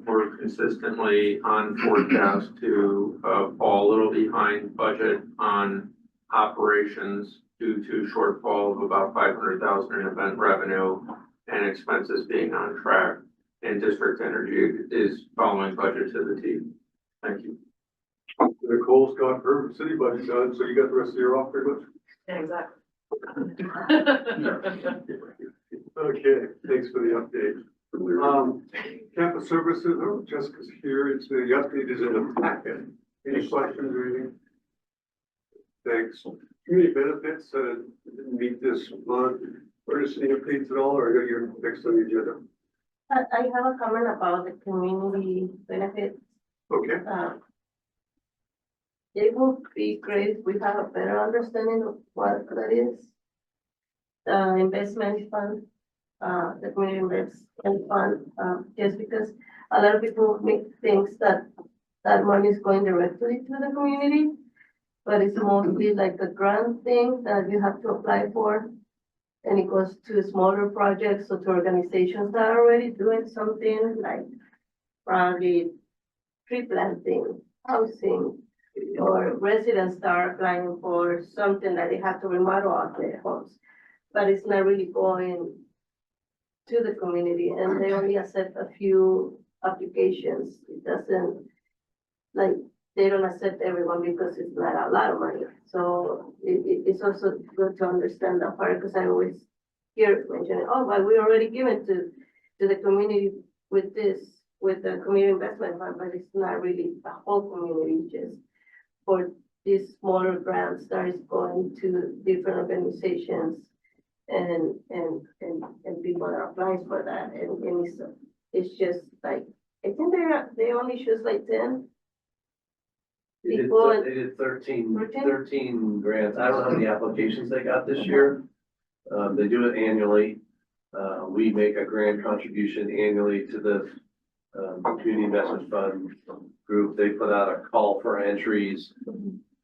we're consistently on forecast to fall a little behind budget on operations due to shortfall of about 500,000 in event revenue and expenses being on track. And District Energy is following budget to the T. Thank you. Nicole's got her city budget done, so you got the rest of the year off pretty much? Yeah, exactly. Okay, thanks for the update. Campus services, oh, Jessica's here. It's the update is in the packet. Any questions or anything? Thanks. Community benefits, didn't meet this month. Or just any updates at all, or I know you're next on the agenda? I have a comment about the community benefits. Okay. It would be great if we have a better understanding of what that is. The investment fund, the community investment fund, just because a lot of people make things that money is going directly to the community, but it's mostly like a grant thing that you have to apply for. And it goes to smaller projects or to organizations that are already doing something like probably tree planting, housing, or residents that are applying for something that they have to remodel out their homes. But it's not really going to the community, and they only accept a few applications. It doesn't, like, they don't accept everyone because it's not a lot of money. So it's also good to understand that part, because I always hear mentioning, oh, but we already given to the community with the community investment fund, but it's not really the whole community, just for these smaller grants that is going to different organizations and people that are applying for that. And it's just like, I think they only choose like 10. They did 13 grants. I don't know how many applications they got this year. They do it annually. We make a grant contribution annually to the Community Investment Fund group. They put out a call for entries.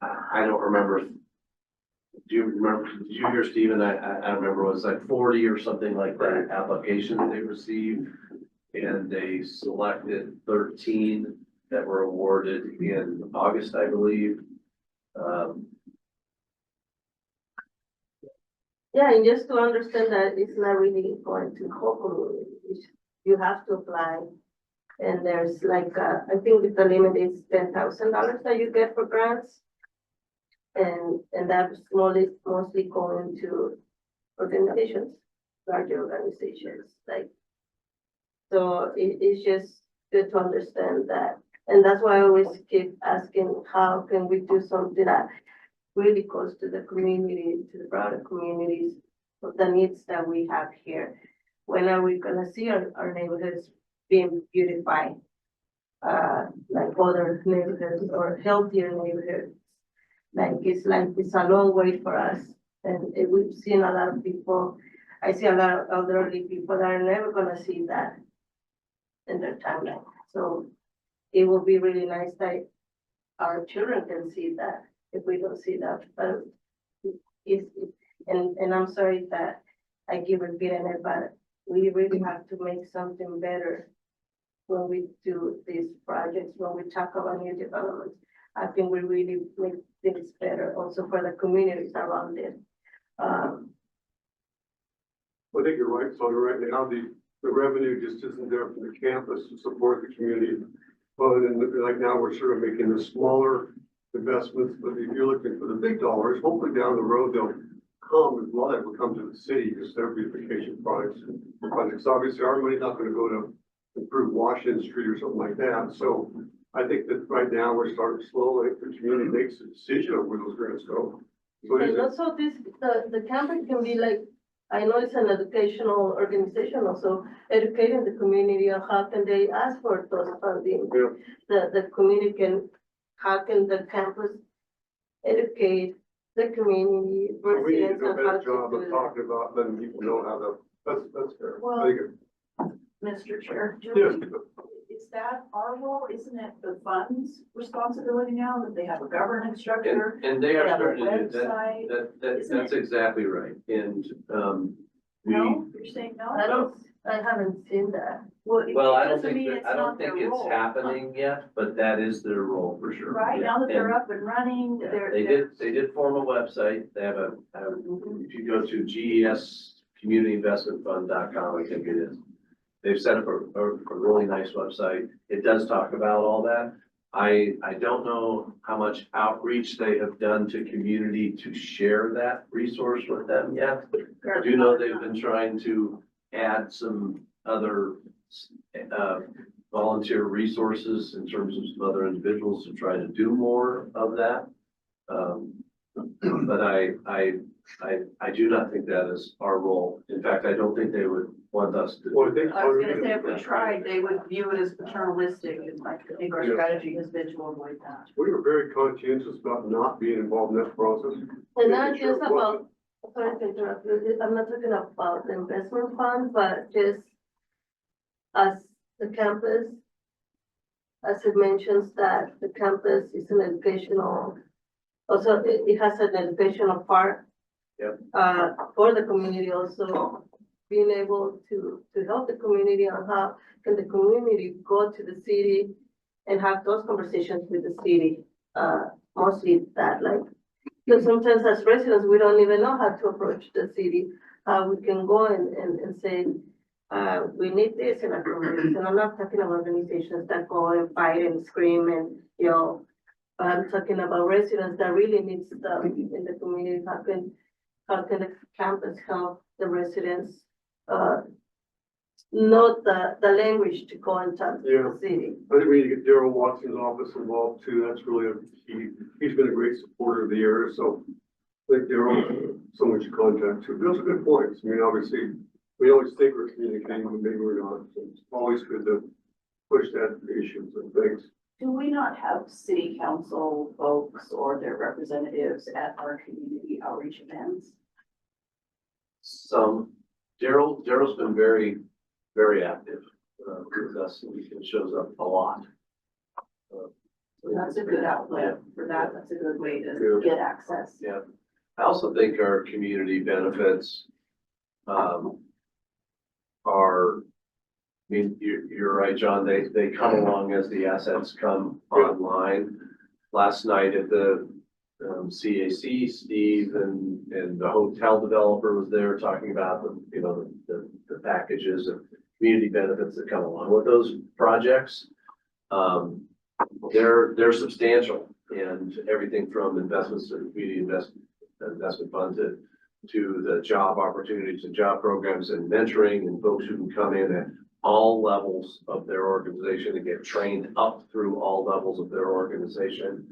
I don't remember. Do you remember? Did you hear, Stephen? I remember it was like 40 or something like that application that they received, and they selected 13 that were awarded in August, I believe. Yeah, and just to understand that it's not really going to the whole community. You have to apply, and there's like, I think the limit is $10,000 that you get for grants. And that's mostly going to organizations, larger organizations, like, so it's just good to understand that. And that's why I always keep asking, how can we do something that really goes to the community, to the broader communities, of the needs that we have here? When are we gonna see our neighborhoods being beautified, like other neighborhoods or healthier neighborhoods? It's a long wait for us, and we've seen a lot of people. I see a lot of elderly people that are never gonna see that in their timeline. So it will be really nice that our children can see that if we don't see that. But and I'm sorry that I keep repeating it, but we really have to make something better when we do these projects, when we talk about new developments. I think we really make things better also for the communities around it. I think you're right, so right now the revenue just isn't there from the campus to support the community. But like now we're sort of making the smaller investments, but if you're looking for the big dollars, hopefully down the road, they'll come, a lot of it will come to the city because their beautification projects. Obviously, our money's not gonna go to improve Washington Street or something like that, so I think that right now we're starting slowly, if the community makes a decision on where those grants go. So it is, And also this, the campus can be like, I know it's an educational organization also, educating the community on how can they ask for those funding. Yeah. The community can, how can the campus educate the community we need to residents do a on how better to job do of that. talking about, letting people know how to, that's fair. Well, I think Mr. Chair, Yes. is that our role? Isn't it the fund's responsibility now that they have a governance structure? And they are have a starting to do website. Isn't that's it- exactly right. And, we, No, you're saying no? I haven't seen that. Well, it well, I don't doesn't think, mean that- it's I not don't think their it's role. happening yet, but that is their role for sure. Right, Yeah. now that they're And- up and running, Yeah, they're. they did form a website. They have if you go to GEScommunityinvestmentfund.com, I think it is. They've set up a really nice website. It does talk about all that. I don't know how much outreach they have done to community to share that resource with them yet. I do know they've been trying to add some other, volunteer resources in terms of some other individuals to try to do more of that. But I do not think that is our role. In fact, I don't think they would want us to. Well, I think. I was gonna say, if we tried, they would view it as paternalistic, and I think our Yes. strategy has been to avoid that. We were very conscientious about not being involved in that process. And not Making sure just it wasn't. about, sorry to interrupt you, I'm not talking about the investment fund, but just as the campus, as it mentions that the campus is an educational, also it has an educational part. Yep. For the community also, being able to help the community on how can the community go to the city and have those conversations with the city. Mostly that, like, because sometimes as residents, we don't even know how to approach the city. We can go and say, we need this in our communities, and I'm not talking about organizations that go and fight and scream and yell. I'm talking about residents that really need stuff in the community. How can the campus help the residents, know the language to go and talk to Yeah. the city? I think we need to get Darrell Watson's office involved too. That's really a key. He's been a great supporter of the area, so I think Darrell, someone should contact too. Those are good points. I mean, obviously, we always think we're communicating, but maybe we're not. So it's always good to push that issues and things. Do we not have city council folks or their representatives at our community outreach events? Daryl's been very active, with us, and he shows up a lot. That's a good outlet for that. That's a good way to Yeah. get access. Yeah, I also think our community benefits, are, I mean, you're right, John, they come along as the assets come online. Last night at the, CAC, Steve and the hotel developer was there talking about the packages of community benefits that come along with those projects. They're substantial, and everything from investments to community investment funds to the job opportunities and job programs and mentoring and folks who can come in at all levels of their organization and get trained up through all levels of their organization.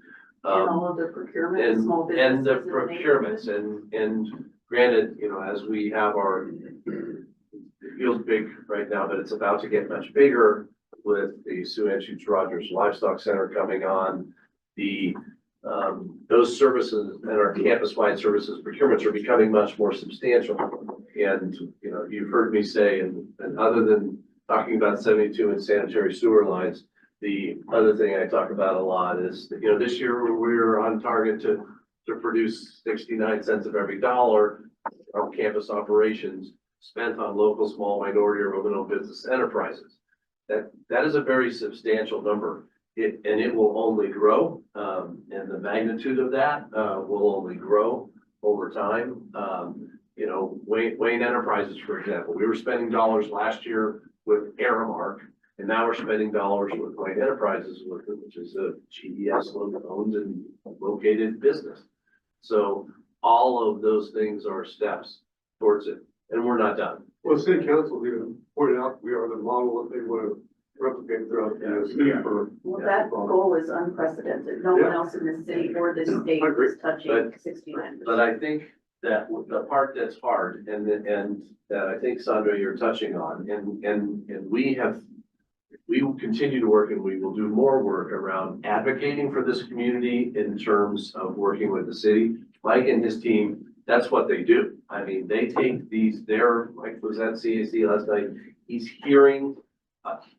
And all of the procurement, And, small businesses. and the in procurements neighborhoods. and granted, as we have it feels big right now, but it's about to get much bigger with the Sue Anschutz Rogers Livestock Center coming on. Those services and our campus-wide services procurements are becoming much more substantial. And, you've heard me say, and other than talking about 72 and sanitary sewer lines, the other thing I talk about a lot is that, this year we're on target to produce 69 cents of every dollar of campus operations spent on local, small, minority, or women-owned business enterprises. That is a very substantial number. It will only grow, and the magnitude of that, will only grow over time. Wayne Enterprises, for example, we were spending dollars last year with Aramark And now we're spending dollars with White Enterprises with it, which is a GDS owned and located business. So all of those things are steps towards it, and we're not done. Well, city council even pointed out, we are the model that they want to replicate throughout the city for. Well, that goal is unprecedented. No one Yeah. else in the city or this state I agree. is touching 69%. But I think that the part that's hard, and that I think Sandra, you're touching on, and we will continue to work and we will do more work around advocating for this community in terms of working with the city. Mike and his team, that's what they do. I mean, they take these, Mike was at CAC last night, he's hearing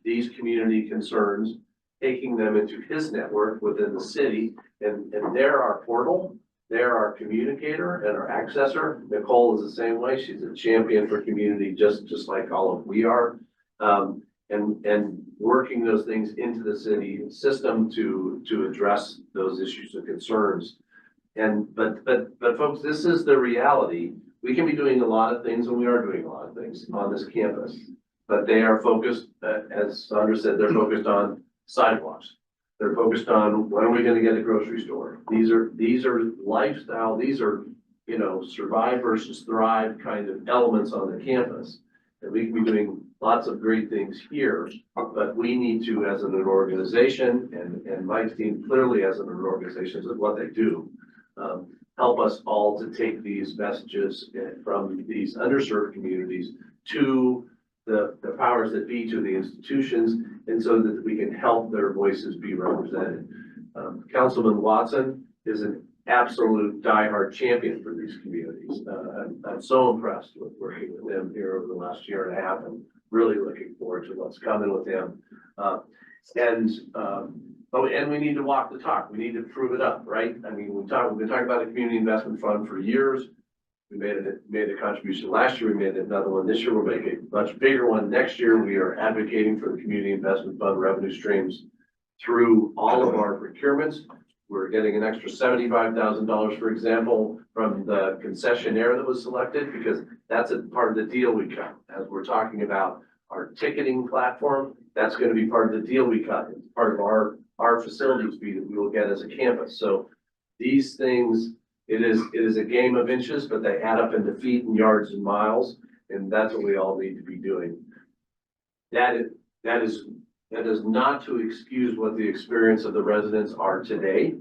these community concerns, taking them into his network within the city, and they're our portal, they're our communicator and our accessor. Nicole is the same way, she's a champion for community, just like all of we are. And working those things into the city system to address those issues and concerns. But folks, this is the reality. We can be doing a lot of things, and we are doing a lot of things on this campus, but they are focused, as Sandra said, they're focused on sidewalks. They're focused on when are we gonna get a grocery store? These are lifestyle, these are, survive versus thrive kind of elements on the campus. And we can be doing lots of great things here, but we need to, as an organization, and Mike's team clearly as an organization, is what they do, help us all to take these messages from these underserved communities to the powers that be, to the institutions, and so that we can help their voices be represented. Councilman Watson is an absolute diehard champion for these communities. I'm so impressed with working with them here over the last year and a half, and really looking forward to what's coming with them. And we need to walk the talk. We need to prove it up, right? I mean, we've been talking about the community investment fund for years. We made a contribution last year. We made another one this year. We'll make a much bigger one next year. We are advocating for the community investment fund revenue streams through all of our procurements. We're getting an extra $75,000, for example, from the concessionaire that was selected, because that's a part of the deal we cut. As we're talking about our ticketing platform, that's going to be part of the deal we cut. It's part of our facilities fee that we will get as a campus. So these things, it is a game of inches, but they add up into feet and yards and miles, and that's what we all need to be doing. That is not to excuse what the experience of the residents are today.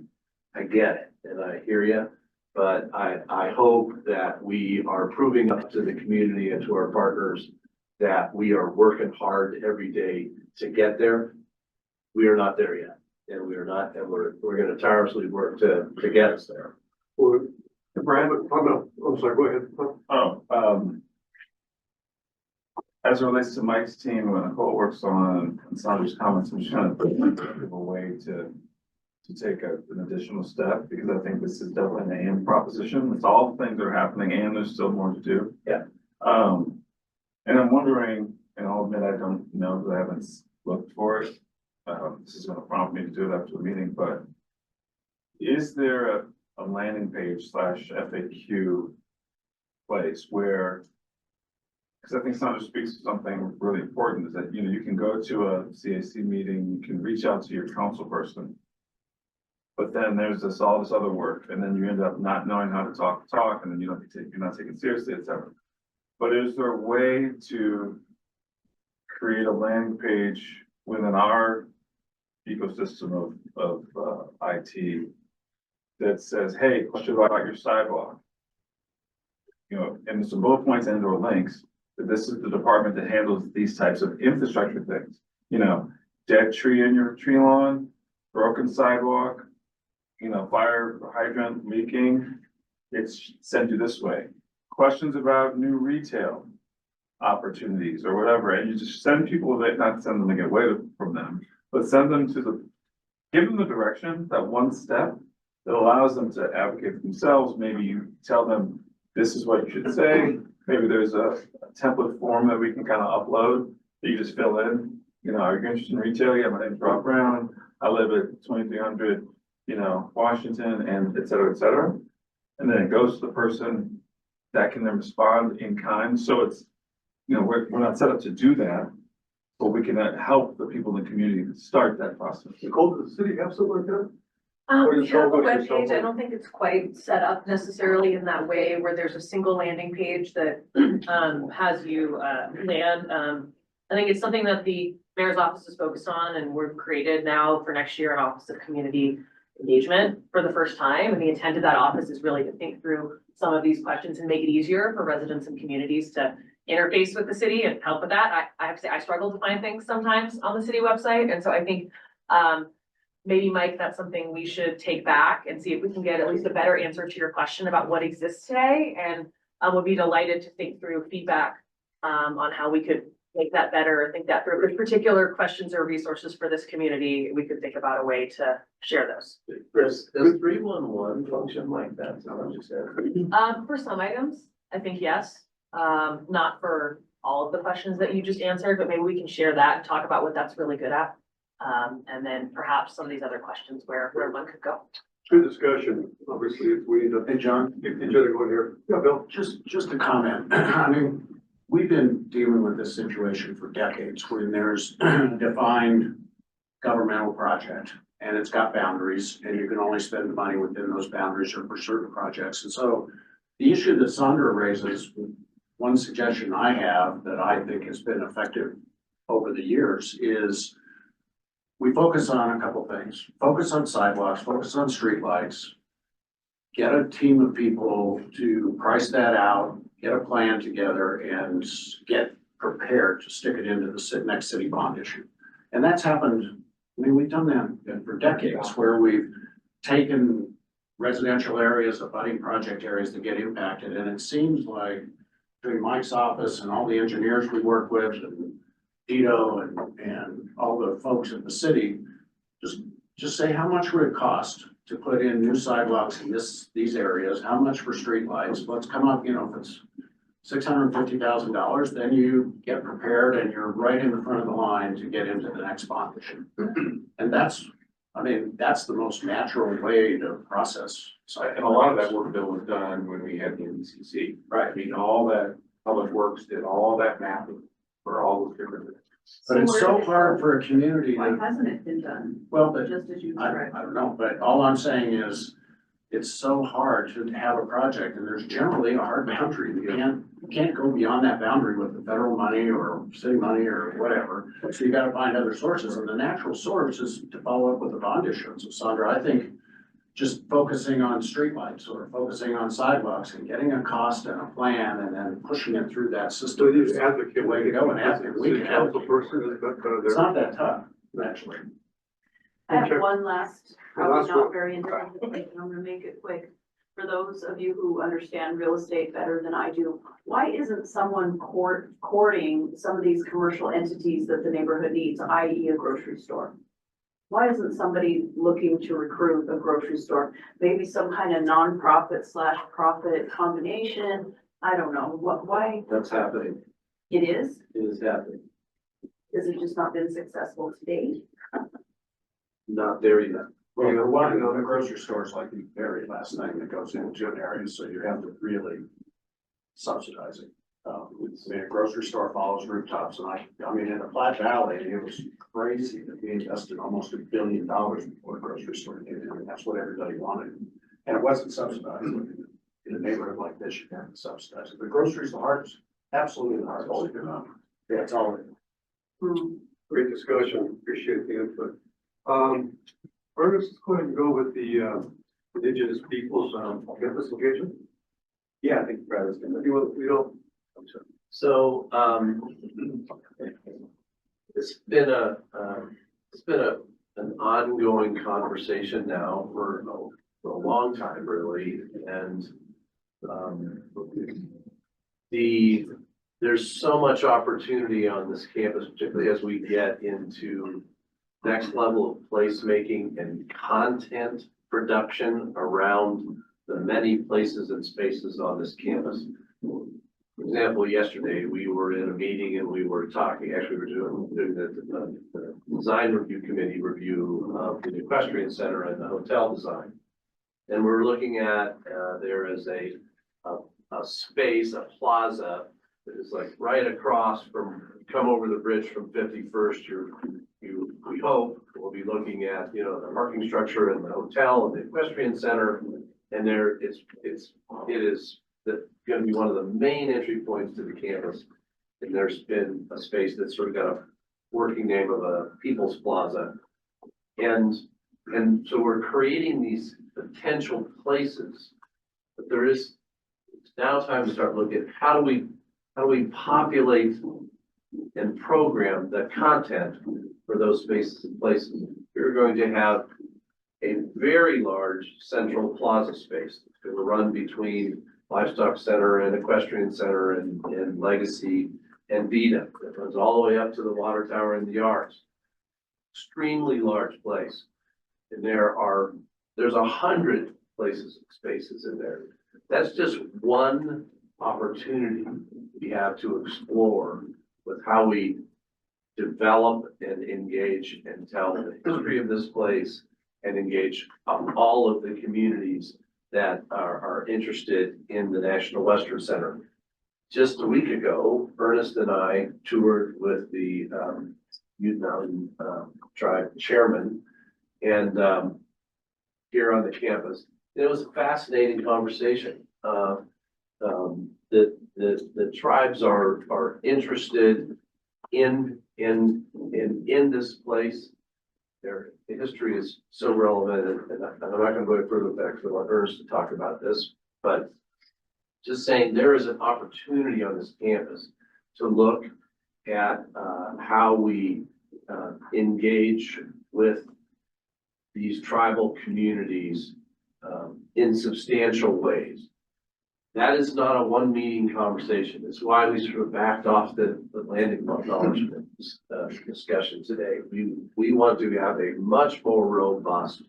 I get it, and I hear you, but I hope that we are proving up to the community and to our partners that we are working hard every day to get there. We are not there yet, and we're going to tirelessly work to get us there. Well, Brad? I'm sorry, go ahead. As it relates to Mike's team, when Nicole works on and Sandra's comments, I'm just trying to think of a way to take an additional step, because I think this is definitely an and proposition. It's all things that are happening, and there's still more to do. Yeah. And I'm wondering, and I'll admit I don't know because I haven't looked for it. This is going to prompt me to do it after the meeting, but is there a landing page / FAQ place where, because I think Sandra speaks to something really important, is that, you can go to a CAC meeting, you can reach out to your council person, but then there's all this other work, and then you end up not knowing how to talk, and then you're not taken seriously, etc. But is there a way to create a landing page within our ecosystem of IT that says, hey, question about your sidewalk? And some bullet points and or links that this is the department that handles these types of infrastructure things. Dead tree in your tree lawn, broken sidewalk, fire hydrant leaking, it's sent you this way. Questions about new retail opportunities or whatever, and you just send people that, not send them to get away from them, but send them give them the direction, that one step that allows them to advocate for themselves. Maybe you tell them, this is what you should say. Maybe there's a template form that we can kind of upload that you just fill in. Are you interested in retail? Yeah, my name's Rob Brown. I live at 2300, Washington, and et cetera, et cetera. And then it goes to the person that can then respond in kind. So it's, we're not set up to do that, so we can help the people in the community start that process. Nicole, does the city have something like that? Or We just have a go with webpage. I yourself? don't think it's quite set up necessarily in that way where there's a single landing page that has you land. I think it's something that the mayor's office is focused on, and we've created now for next year an Office of Community Engagement for the first time. And the intent of that office is really to think through some of these questions and make it easier for residents and communities to interface with the city and help with that. I have to say, I struggle to find things sometimes on the city website. And so I think maybe, Mike, that's something we should take back and see if we can get at least a better answer to your question about what exists today. And we'll be delighted to think through feedback on how we could make that better and think that through. If there's particular questions or resources for this community, we could think about a way to share those. Does 311 function like that? Is that what you said? For some items, I think yes. Not for all of the questions that you just answered, but maybe we can share that and talk about what that's really good at. And then perhaps some of these other questions where one could go. Good discussion. Obviously, if we need to. Hey, John, Get each other going here. Yeah, Bill. just a comment. I mean, we've been dealing with this situation for decades when there's a defined governmental project and it's got boundaries and you can only spend the money within those boundaries or for certain projects. And so the issue that Sandra raises, one suggestion I have that I think has been effective over the years is we focus on a couple things, focus on sidewalks, focus on streetlights, get a team of people to price that out, get a plan together and get prepared to stick it into the next city bond issue. And that's happened, I mean, we've done that for decades where we've taken residential areas, abutting project areas that get impacted. And it seems like between Mike's office and all the engineers we work with and Dito and all the folks in the city, just say how much would it cost to put in new sidewalks in these areas, how much for streetlights, let's come up, you know, if it's $650,000, then you get prepared and you're right in the front of the line to get into the next bond issue. And that's the most natural way to process. So, and a lot of that work, Bill, was done when we had the NWC. Right. I mean, all that Public Works did all that mapping for all those different things. But it's so hard for a community Why to, hasn't it been done? well, but Just as you I described. don't know, but all I'm saying is it's so hard to have a project and there's generally a hard boundary. You can't go beyond that boundary with the federal money or city money or whatever. So you gotta find other sources and the natural source is to follow up with the bond issuance. So Sandra, I think just focusing on streetlights or focusing on sidewalks and getting a cost and a plan and then pushing it through that So system you is the advocate. way to go and advocate. We City can council advocate. person is that, It's not that tough, actually. I have Okay. one last, One probably last not one. very intelligent, and I'm gonna make it quick. For those of you who understand real estate better than I do, why isn't someone courting some of these commercial entities that the neighborhood needs, i.e. a grocery store? Why isn't somebody looking to recruit a grocery store? Maybe some kind of nonprofit / profit combination? I don't know. Why That's happening. it is? It is happening. Has it just not been successful to date? Not there yet. Well, you're walking on the grocery stores like the very last thing that goes into an area, so you have to really subsidize it. I mean, a grocery store follows rooftops, and I mean, in the Platte Valley, it was crazy that we invested almost $1 billion before a grocery store came in, and that's what everybody wanted. And it wasn't subsidized. In a neighborhood like this, you have to subsidize it. The groceries, the hardest, absolutely the hardest. Yeah, it's all. Great discussion. Appreciate the input. Ernest, let's go ahead and go with the indigenous peoples campus engagement. Yeah, I think Brad is gonna. We don't. I'm sorry. So, it's been an ongoing conversation now for a long time, really, and there's so much opportunity on this campus, particularly as we get into next level of placemaking and content production around the many places and spaces on this campus. For example, yesterday we were in a meeting and we were talking, actually we were doing the design review committee review of the equestrian center and the hotel design. And we're looking at, there is a space, a plaza is like right across from, come over the bridge from 51st, we hope we'll be looking at, you know, the parking structure and the hotel and the equestrian center. And it is gonna be one of the main entry points to the campus. And there's been a space that's sort of got a working name of a People's Plaza. And so we're creating these potential places, but it's now time to start looking at how do we populate and program the content for those spaces and places. You're going to have a very large central plaza space that's going to run between Livestock Center and Equestrian Center and Legacy and Vita. It runs all the way up to the water tower and the yards. Extremely large place. And there's 100 places, spaces in there. That's just one opportunity we have to explore with how we develop and engage and tell the history of this place and engage all of the communities that are interested in the National Western Center. Just a week ago, Ernest and I toured with the Ute Mountain Tribe chairman and here on the campus. It was a fascinating conversation. The tribes are interested in this place. The history is so relevant, and I'm not going to go any further with that because I want Ernest to talk about this. But just saying, there is an opportunity on this campus to look at how we engage with these tribal communities in substantial ways. That is not a one meeting conversation. It's why we sort of backed off the land acknowledgement discussion today. We want to have a much more robust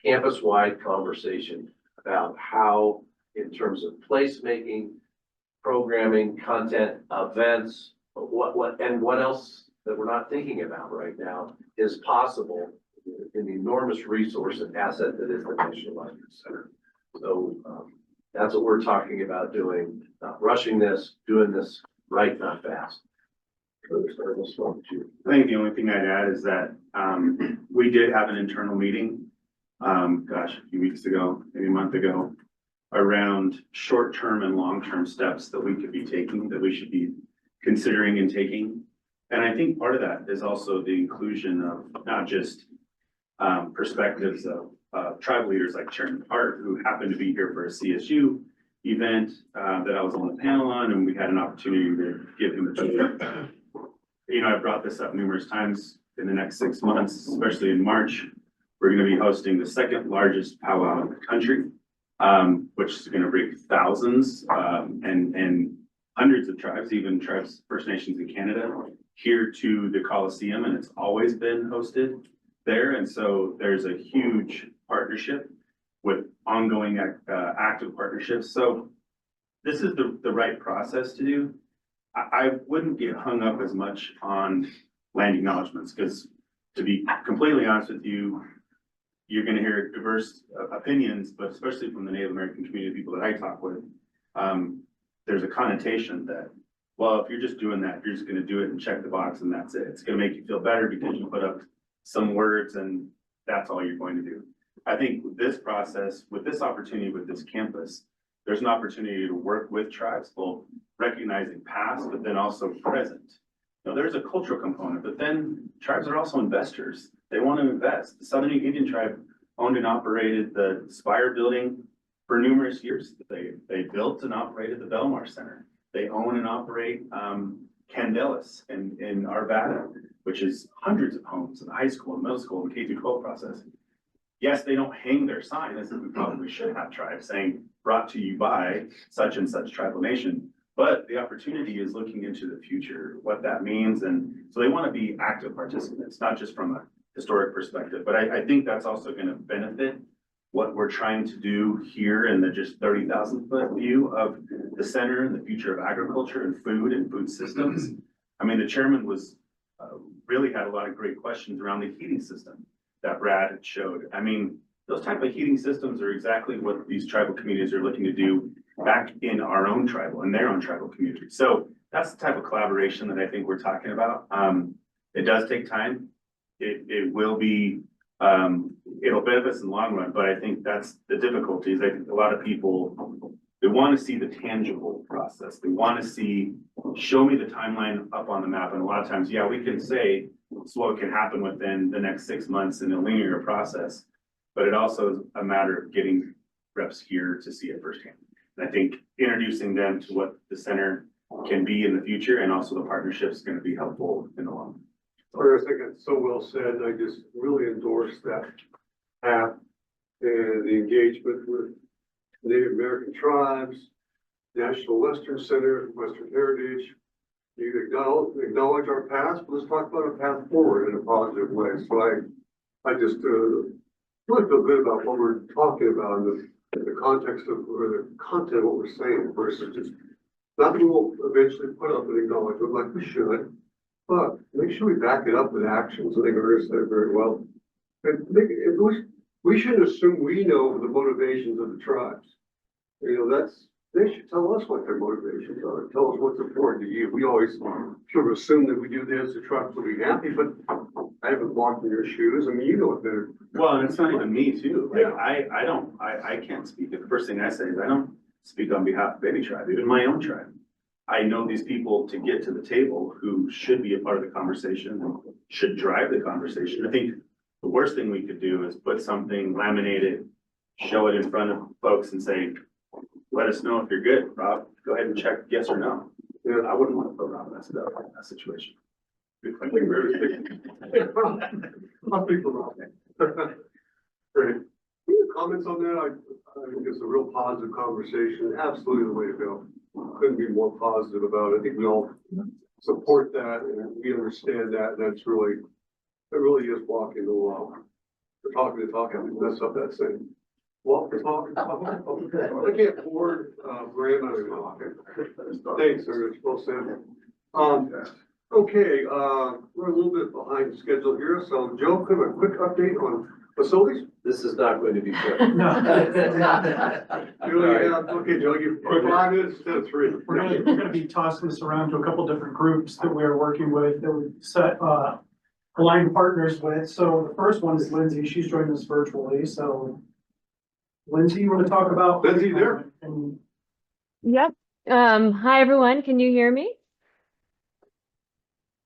campus-wide conversation about how, in terms of placemaking, programming, content, events, what else that we're not thinking about right now is possible in the enormous resource and asset that is the National Western Center. So that's what we're talking about doing, not rushing this, doing this right, not fast. I think the only thing I'd add is that we did have an internal meeting, a few weeks ago, maybe a month ago, around short-term and long-term steps that we could be taking, that we should be considering and taking. And I think part of that is also the inclusion of not just perspectives of tribal leaders like Chairman Hart, who happened to be here for a CSU event that I was on the panel on, and we had an opportunity to give him a tour. You know, I brought this up numerous times. In the next 6 months, especially in March, we're going to be hosting the second largest powwow in the country, which is going to bring thousands and hundreds of tribes, even tribes, First Nations in Canada, here to the Coliseum, and it's always been hosted there. And so there's a huge partnership with ongoing active partnerships. So this is the right process to do. I wouldn't get hung up as much on land acknowledgements, because to be completely honest with you, you're going to hear diverse opinions, but especially from the Native American community, people that I talk with, there's a connotation that, well, if you're just doing that, you're just going to do it and check the box and that's it. It's going to make you feel better because you put up some words and that's all you're going to do. I think with this process, with this opportunity, with this campus, there's an opportunity to work with tribes, both recognizing past, but then also present. Now, there's a cultural component, but then tribes are also investors. They want to invest. The Southern Indian Tribe owned and operated the Spire building for numerous years. They built and operated the Belmar Center. They own and operate Candelas in Arvada, which is hundreds of homes in the high school and middle school and K-12 process. Yes, they don't hang their sign, as we probably should have tribes saying, brought to you by such and such tribal nation. But the opportunity is looking into the future, what that means. And so they want to be active participants, not just from a historic perspective. But I think that's also going to benefit what we're trying to do here in the just 30,000 foot view of the center and the future of agriculture and food systems. I mean, the chairman was really had a lot of great questions around the heating system that Brad had showed. I mean, those type of heating systems are exactly what these tribal communities are looking to do back in our own tribal, in their own tribal community. So that's the type of collaboration that I think we're talking about. It does take time. It will be, it'll benefit us in the long run, but I think that's the difficulties. I think a lot of people, they want to see the tangible process. They want to see, show me the timeline up on the map. And a lot of times, yeah, we can say it's what can happen within the next 6 months in a linear process. But it also is a matter of getting reps here to see it firsthand. And I think introducing them to what the center can be in the future and also the partnership is going to be helpful in the long run. I think it's so well said. I just really endorse that path and the engagement with Native American tribes, National Western Center, Western Heritage. You acknowledge our past, but let's talk about our path forward in a positive way. So I just really feel good about what we're talking about in the context of, or the content of what we're saying versus just, not that we'll eventually put up an acknowledgement like we should, but make sure we back it up with actions. I think Ernest said it very well. And we shouldn't assume we know the motivations of the tribes. You know, they should tell us what their motivations are, tell us what's important to you. We always sort of assume that we do this, the tribes will be happy, but I haven't walked in your shoes. I mean, you know it better. Well, and it's not even me too. Like, I can't speak. The first thing I say is I don't speak on behalf of any tribe, even my own tribe. I know these people to get to the table who should be a part of the conversation and should drive the conversation. I think the worst thing we could do is put something laminated, show it in front of folks and say, let us know if you're good, Rob. Go ahead and check yes or no. Yeah, I wouldn't want to put Rob in that situation. I'll speak for Rob. Great. Any comments on that? I think it's a real positive conversation. Absolutely the way to go. Couldn't be more positive about it. I think we all support that and we understand that. That's really, it really is walking the walk. We're talking the talk. I mean, that's up that saying. Walk the talk. I can't board, Graham, I don't know. Thanks, sir. It's well said. Okay, we're a little bit behind schedule here. So Joe, give a quick update on facilities. This is not going to be quick. Okay, Joe, you 5 minutes instead of 3. We're gonna be tossing this around to a couple different groups that we're working with, that we set, aligned partners with. So the first one is Lindsay. She's joined us virtually. So Lindsay, you want to talk about? Lindsay, there? And Yep. Hi, everyone. Can you hear me?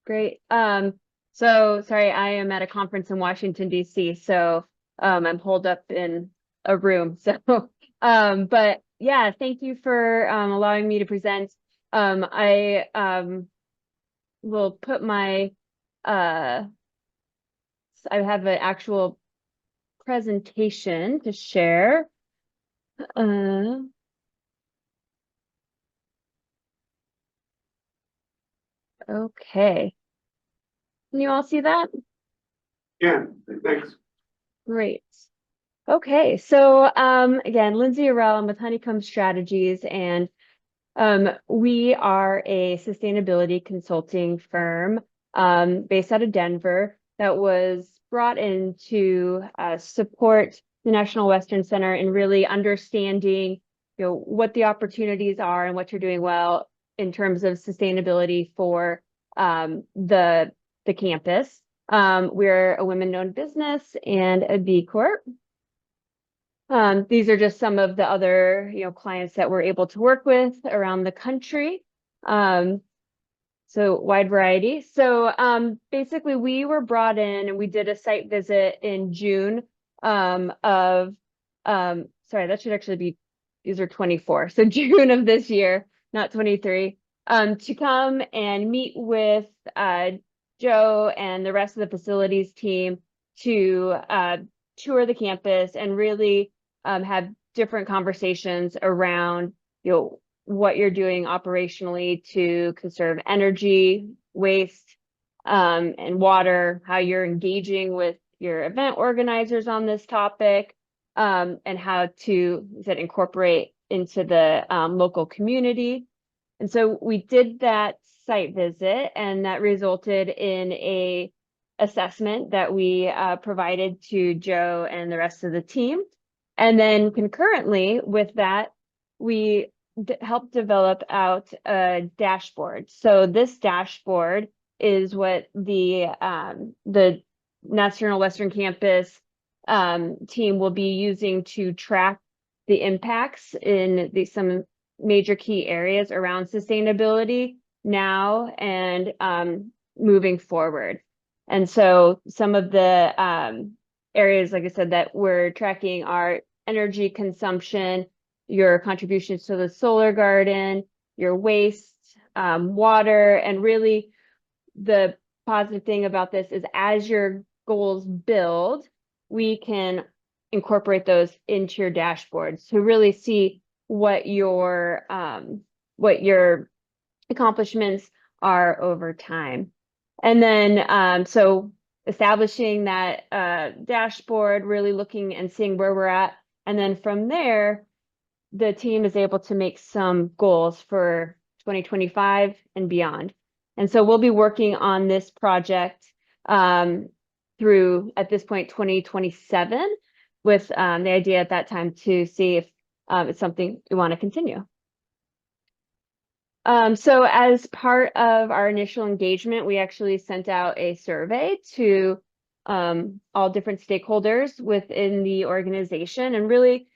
Great. So sorry, I am at a conference in Washington, DC. So I'm holed up in a room. So but yeah, thank you for allowing me to present. I will put my I have an actual presentation to share. Okay. Can you all see that? Yeah, thanks. Great. Okay, so again, Lindsay Arell, I'm with Honeycomb Strategies, and we are a sustainability consulting firm based out of Denver that was brought in to support the National Western Center in really understanding, what the opportunities are and what you're doing well in terms of sustainability for the campus. We're a women-owned business and a B Corp. These are just some of the other, clients that we're able to work with around the country. So wide variety. So basically we were brought in and we did a site visit in June sorry, that should actually be, these are 24. So June of this year, not 23, to come and meet with Joe and the rest of the facilities team to tour the campus and really have different conversations around, what you're doing operationally to conserve energy, waste, and water, how you're engaging with your event organizers on this topic, and how to incorporate into the local community. And so we did that site visit, and that resulted in a assessment that we provided to Joe and the rest of the team. And then concurrently with that, we helped develop out a dashboard. So this dashboard is what the National Western Campus team will be using to track the impacts in some major key areas around sustainability now and moving forward. And so some of the areas, like I said, that we're tracking are energy consumption, your contributions to the solar garden, your waste, water, and really the positive thing about this is as your goals build, we can incorporate those into your dashboard to really see what your accomplishments are over time. And then so establishing that dashboard, really looking and seeing where we're at. And then from there, the team is able to make some goals for 2025 and beyond. And so we'll be working on this project through, at this point, 2027, with the idea at that time to see if it's something we want to continue. So as part of our initial engagement, we actually sent out a survey to all different stakeholders within the organization and really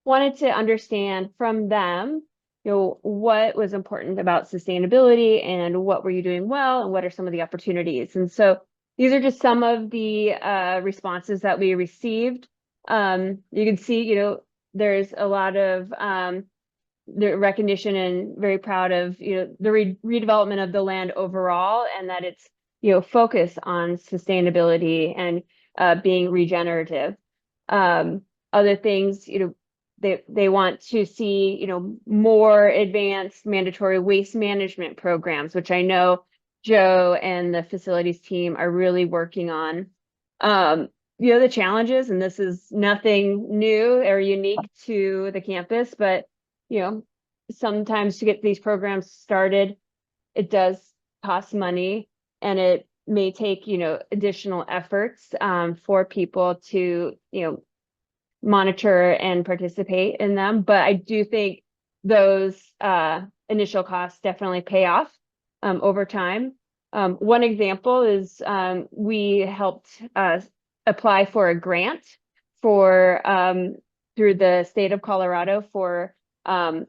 wanted to understand from them, what was important about sustainability and what were you doing well and what are some of the opportunities. And so these are just some of the responses that we received. You can see, there's a lot of the recognition and very proud of, the redevelopment of the land overall, and that it's, focus on sustainability and being regenerative. Other things, they want to see, more advanced mandatory waste management programs, which I know Joe and the facilities team are really working on. The challenges, and this is nothing new or unique to the campus, but sometimes to get these programs started, it does cost money, and it may take, additional efforts for people to, monitor and participate in them. But I do think those initial costs definitely pay off over time. One example is we helped apply for a grant for through the state of Colorado for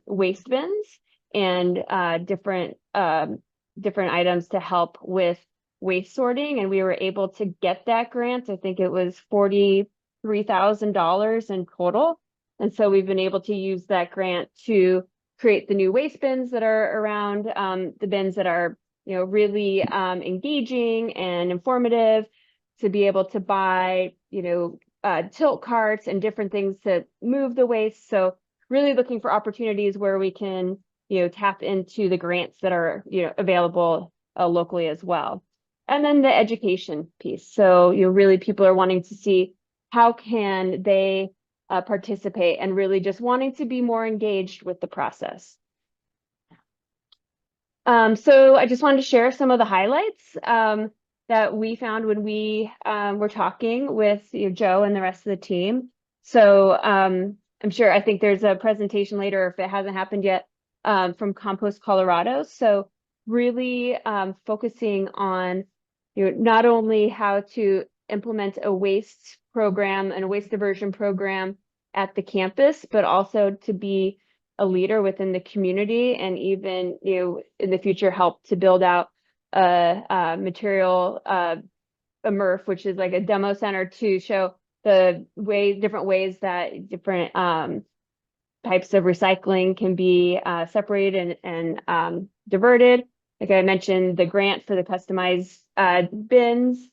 waste bins and different items to help with waste sorting, and we were able to get that grant. I think it was $43,000 in total, and so we've been able to use that grant to create the new waste bins that are around, the bins that are really engaging and informative, to be able to buy tilt carts and different things to move the waste. So really looking for opportunities where we can, tap into the grants that are, available locally as well. And then the education piece. So, really people are wanting to see how can they participate and really just wanting to be more engaged with the process. So I just wanted to share some of the highlights that we found when we were talking with Joe and the rest of the team. So I'm sure, I think there's a presentation later, if it hasn't happened yet, from Compost Colorado. So really focusing on not only how to implement a waste program and a waste diversion program at the campus, but also to be a leader within the community, and even in the future help to build out a material a MRF, which is like a demo center to show the different ways that different types of recycling can be separated and diverted. Like I mentioned, the grant for the customized bins.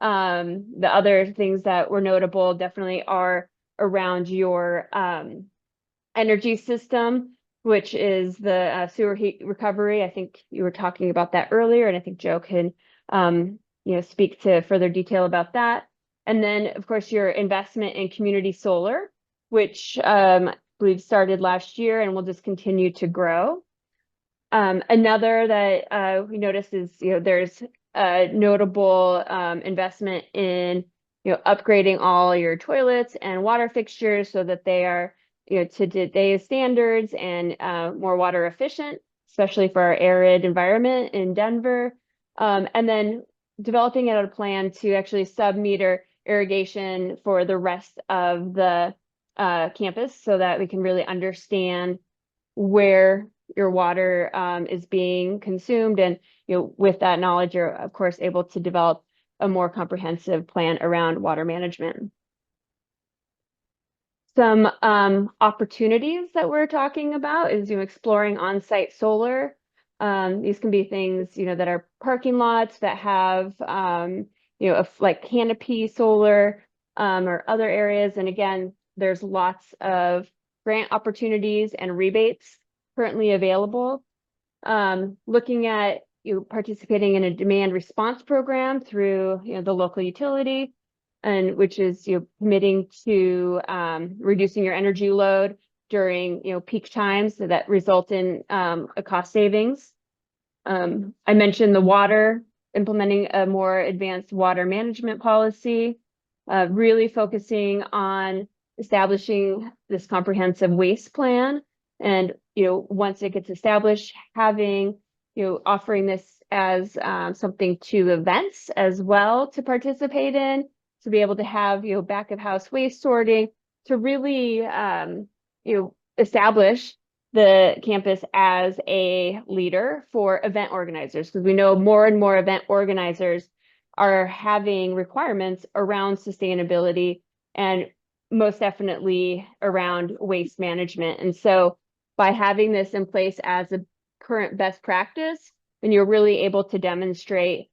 The other things that were notable definitely are around your energy system, which is the sewer heat recovery. I think you were talking about that earlier, and I think Joe can speak to further detail about that. And then, of course, your investment in community solar, which I believe started last year and will just continue to grow. Another that we noticed is, there's a notable investment in, upgrading all your toilets and water fixtures so that they are, to today's standards and more water efficient, especially for our arid environment in Denver. And then developing out a plan to actually sub-meter irrigation for the rest of the campus so that we can really understand where your water is being consumed. And with that knowledge, you're of course able to develop a more comprehensive plan around water management. Some opportunities that we're talking about is exploring on-site solar. These can be things that are parking lots that have like canopy solar or other areas. And again, there's lots of grant opportunities and rebates currently available. Looking at participating in a demand response program through the local utility, and which is committing to reducing your energy load during peak times, so that result in a cost savings. I mentioned the water, implementing a more advanced water management policy, really focusing on establishing this comprehensive waste plan. And once it gets established, having offering this as something to events as well to participate in, to be able to have back of house waste sorting, to really establish the campus as a leader for event organizers, because we know more and more event organizers are having requirements around sustainability and most definitely around waste management. And so by having this in place as a current best practice, then you're really able to demonstrate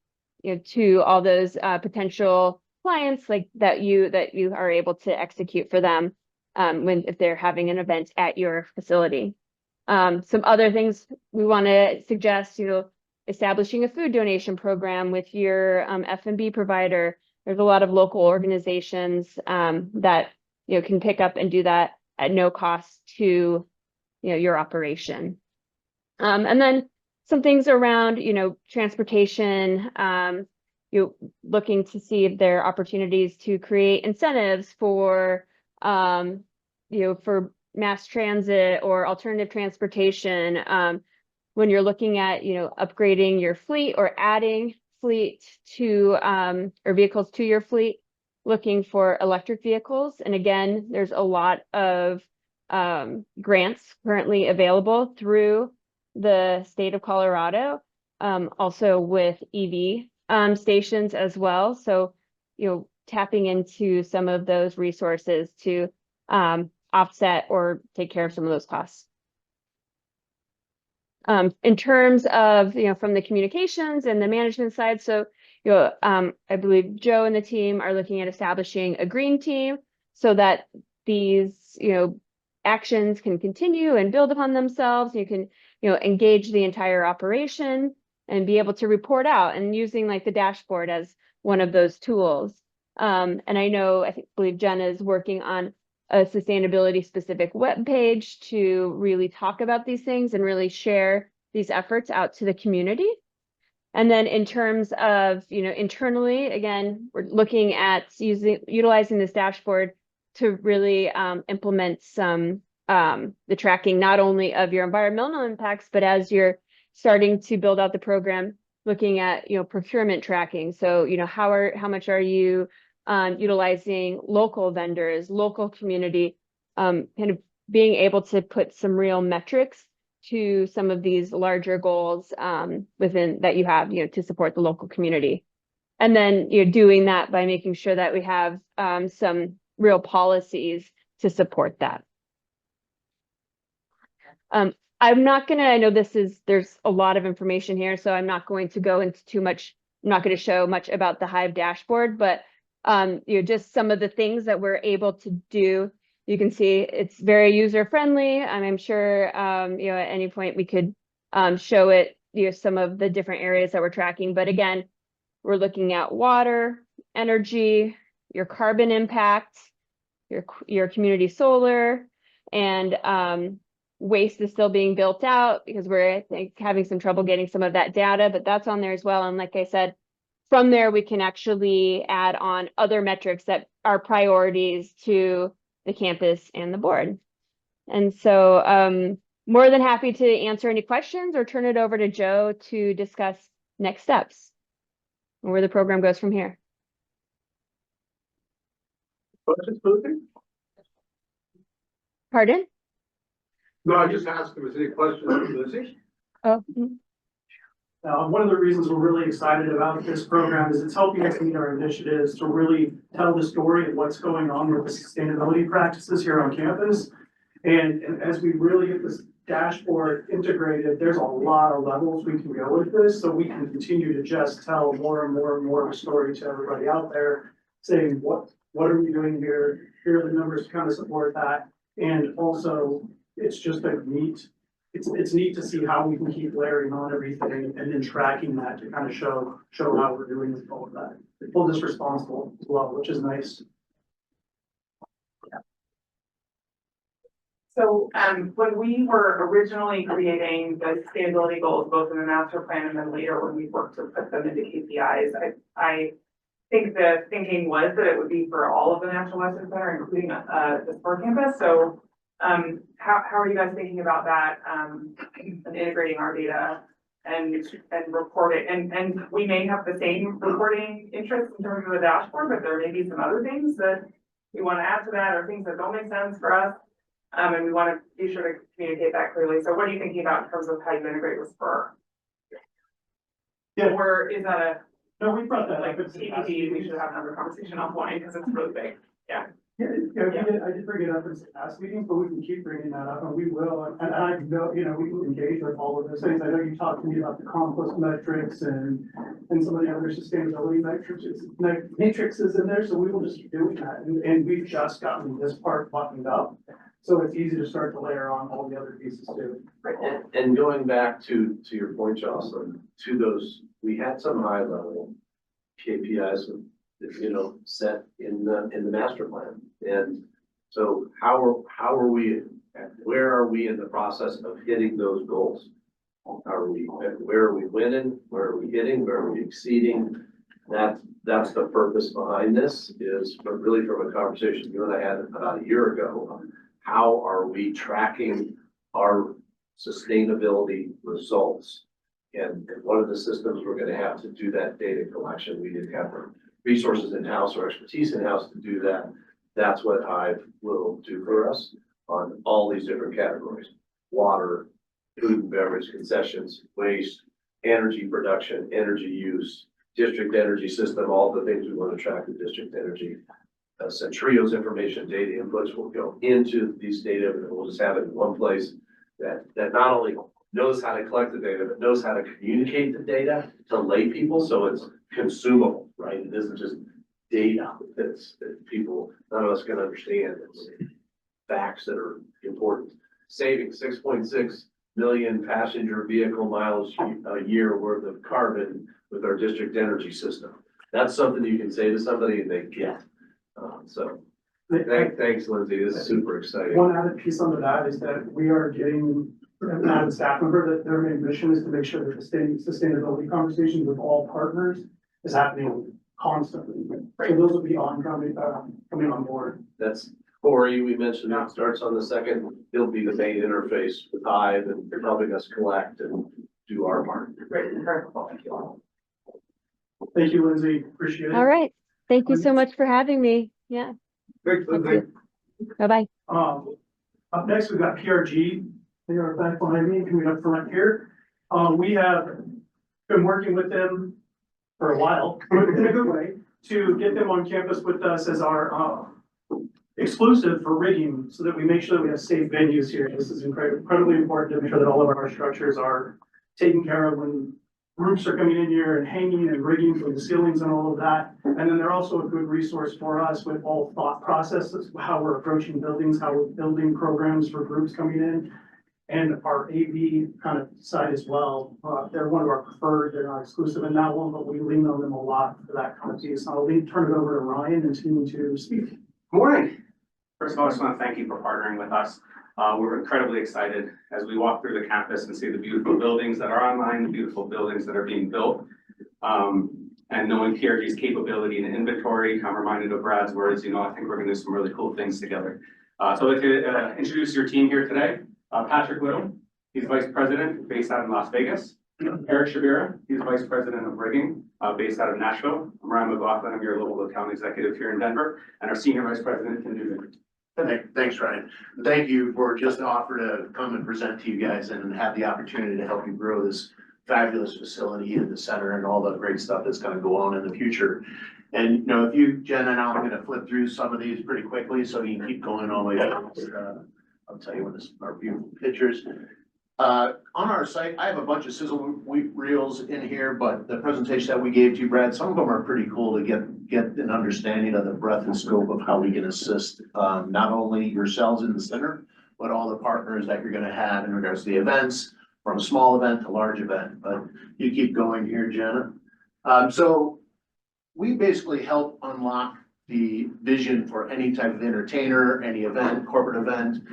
to all those potential clients that you are able to execute for them if they're having an event at your facility. Some other things we want to suggest, establishing a food donation program with your F&B provider. There's a lot of local organizations that can pick up and do that at no cost to your operation. And then some things around transportation, looking to see if there are opportunities to create incentives for for mass transit or alternative transportation. When you're looking at upgrading your fleet or adding fleet to or vehicles to your fleet, looking for electric vehicles. And again, there's a lot of grants currently available through the state of Colorado, also with EV stations as well. So, tapping into some of those resources to offset or take care of some of those costs. In terms of, from the communications and the management side, so, I believe Joe and the team are looking at establishing a green team so that these, actions can continue and build upon themselves. You can, engage the entire operation and be able to report out, and using like the dashboard as one of those tools. And I believe Jen is working on a sustainability specific webpage to really talk about these things and really share these efforts out to the community. And then in terms of, internally, again, we're looking at utilizing this dashboard to really implement some the tracking, not only of your environmental impacts, but as you're starting to build out the program, looking at procurement tracking. So how much are you utilizing local vendors, local community, kind of being able to put some real metrics to some of these larger goals within that you have to support the local community. And then doing that by making sure that we have some real policies to support that. I'm not gonna, I know there's a lot of information here, so I'm not going to go into too much. I'm not going to show much about the Hive dashboard, but just some of the things that we're able to do. You can see it's very user friendly, and I'm sure at any point we could show it some of the different areas that we're tracking. But again, we're looking at water, energy, your carbon impact, your community solar, and waste is still being built out because we're, I think, having some trouble getting some of that data, but that's on there as well. And like I said, from there, we can actually add on other metrics that are priorities to the campus and the board. And so more than happy to answer any questions or turn it over to Joe to discuss next steps and where the program goes from here. Budget moving? Pardon? No, I just asked if there was any questions from Lizzie. Oh. One of the reasons we're really excited about this program is it's helping us meet our initiatives to really tell the story of what's going on with the sustainability practices here on campus. And as we really get this dashboard integrated, there's a lot of levels we can go with this, so we can continue to just tell more and more and more of a story to everybody out there, saying what are we doing here? Here are the numbers to kind of support that. And also, it's just a neat, it's neat to see how we can keep layering on everything and then tracking that to kind of show how we're doing with all of that. Hold us responsible as well, which is nice. So when we were originally creating the sustainability goals, both in the master plan and then later when we worked to put them into KPIs, I think the thinking was that it would be for all of the National Western Center, including the sport campus. So how are you guys thinking about that and integrating our data and report it? And we may have the same reporting interests in terms of the dashboard, but there may be some other things that we want to add to that or things that don't make sense for us. And we want to be sure to communicate that clearly. So what are you thinking about in terms of how you integrate with Spur? Yeah. Or is that a, no, we brought that like up. TBD, we should have another conversation offline because it's really big. Yeah. I did bring it up in some past meetings, but we can keep bringing that up and we will. And I know, we can engage with all of those things. I know you talked to me about the compost metrics and some of the other sustainability matrices in there. So we will just keep doing that. And we've just gotten this part buttoned up. So it's easy to start to layer on all the other pieces too. And going back to your point, Jocelyn, to those, we had some high level KPIs, set in the master plan. And so how are we, where are we in the process of hitting those goals? Where are we winning? Where are we hitting? Where are we exceeding? That's the purpose behind this, is really from a conversation you and I had about a year ago. How are we tracking our sustainability results? And one of the systems we're going to have to do that data collection. We didn't have the resources in-house or expertise in-house to do that. That's what Hive will do for us on all these different categories: water, food and beverage, concessions, waste, energy production, energy use, district energy system, all the things we want to track with district energy. Centrio's information data inputs will go into these data, and we'll just have it in one place that not only knows how to collect the data, but knows how to communicate the data to lay people, so it's consumable, right? It isn't just data that people, none of us can understand. It's facts that are important. Saving 6.6 million passenger vehicle miles a year worth of carbon with our district energy system. That's something you can say to somebody and they get. Thanks, Lindsay. This is super exciting. One added piece onto that is that we are getting an added staff member that their main mission is to make sure that the sustainability conversations with all partners is happening constantly. So those will be coming on board. That's Corey, we mentioned, that starts on the 2nd. He'll be the main interface with Hive and helping us collect and do our part. Great, incredible. Thank you all. Thank you, Lindsay. Appreciate it. All right. Thank you so much for having me. Yeah. Thanks, Lindsay. Bye-bye. Up next, we've got PRG. They are back behind me, coming up front here. We have been working with them for a while, but in a good way, to get them on campus with us as our exclusive for rigging, so that we make sure that we have safe venues here. This is incredibly important to make sure that all of our structures are taken care of when groups are coming in here and hanging and rigging from the ceilings and all of that. And then they're also a good resource for us with all thought processes, how we're approaching buildings, how we're building programs for groups coming in. And our AV kind of side as well. They're one of our preferred, they're not exclusive in that one, but we lean on them a lot for that kind of piece. I'll turn it over to Ryan and team to speak. Morning. First of all, I just want to thank you for partnering with us. We're incredibly excited as we walk through the campus and see the beautiful buildings that are online, the beautiful buildings that are being built. And knowing PRG's capability and inventory, I'm reminded of Brad's words, I think we're going to do some really cool things together. So I'd like to introduce your team here today. Patrick Little, he's Vice President based out in Las Vegas. Eric Shabira, he's Vice President of Rigging based out of Nashville. I'm Ryan McLaughlin, I'm your local account executive here in Denver, and our Senior Vice President, Tim Newman. Thanks, Ryan. Thank you for just the offer to come and present to you guys and have the opportunity to help you grow this fabulous facility in the center and all the great stuff that's gonna go on in the future. And, you know, if you, Jen and I'm gonna flip through some of these pretty quickly, so you can keep going all the way up. I'll tell you what this, our beautiful pictures. On our site, I have a bunch of sizzle reels in here, but the presentation that we gave to you, Brad, some of them are pretty cool to get an understanding of the breadth and scope of how we can assist, not only yourselves in the center, but all the partners that you're gonna have in regards to the events, from a small event to large event. But you keep going here, Jenna. So we basically help unlock the vision for any type of entertainer, any event, corporate event,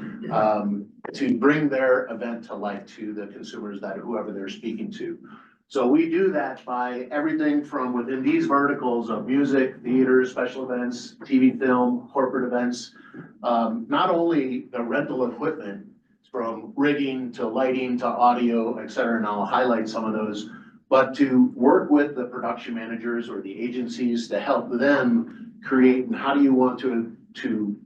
to bring their event to life to the consumers that whoever they're speaking to. So we do that by everything from within these verticals of music, theater, special events, TV, film, corporate events. Not only the rental equipment from rigging to lighting to audio, et cetera, and I'll highlight some of those, but to work with the production managers or the agencies to help them create, and how do you want to do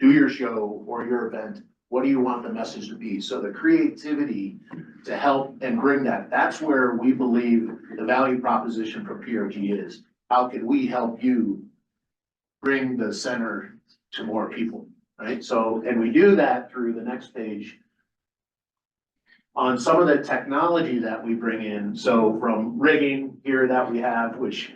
your show or your event? What do you want the message to be? So the creativity to help and bring that, that's where we believe the value proposition for PRG is. How can we help you bring the center to more people, right? So, and we do that through the next page on some of the technology that we bring in. So from rigging here that we have, which,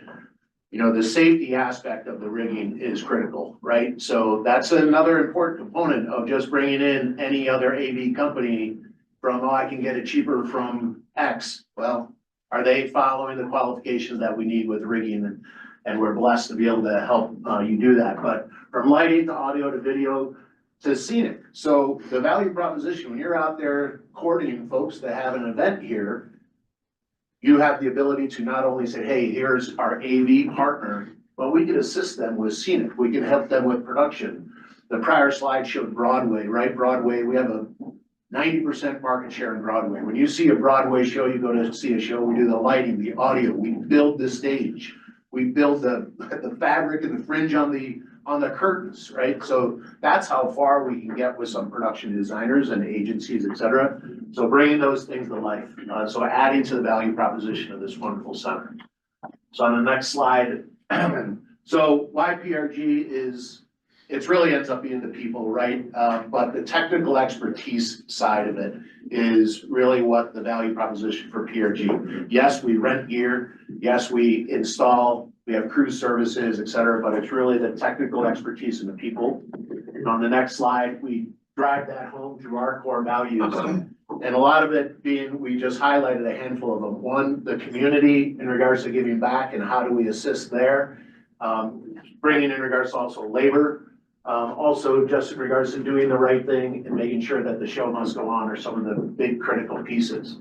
you know, the safety aspect of the rigging is critical, right? So that's another important component of just bringing in any other AV company from, oh, I can get it cheaper from X. Well, are they following the qualifications that we need with rigging? And we're blessed to be able to help you do that. But from lighting to audio to video to scenic. So the value proposition, when you're out there courting folks to have an event here, you have the ability to not only say, hey, here's our AV partner, but we can assist them with scenic. We can help them with production. The prior slide showed Broadway, right? Broadway, we have a 90% market share in Broadway. When you see a Broadway show, you go to see a show, we do the lighting, the audio, we build the stage. We build the fabric and the fringe on the curtains, right? So that's how far we can get with some production designers and agencies, et cetera. So bringing those things to life. So adding to the value proposition of this wonderful center. So on the next slide, so why PRG is, it really ends up being the people, right? But the technical expertise side of it is really what the value proposition for PRG. Yes, we rent gear. Yes, we install, we have crew services, et cetera, but it's really the technical expertise and the people. And on the next slide, we drive that home through our core values. And a lot of it being, we just highlighted a handful of them. One, the community in regards to giving back and how do we assist there. Bringing in regards to also labor. Also just in regards to doing the right thing and making sure that the show must go on are some of the big critical pieces.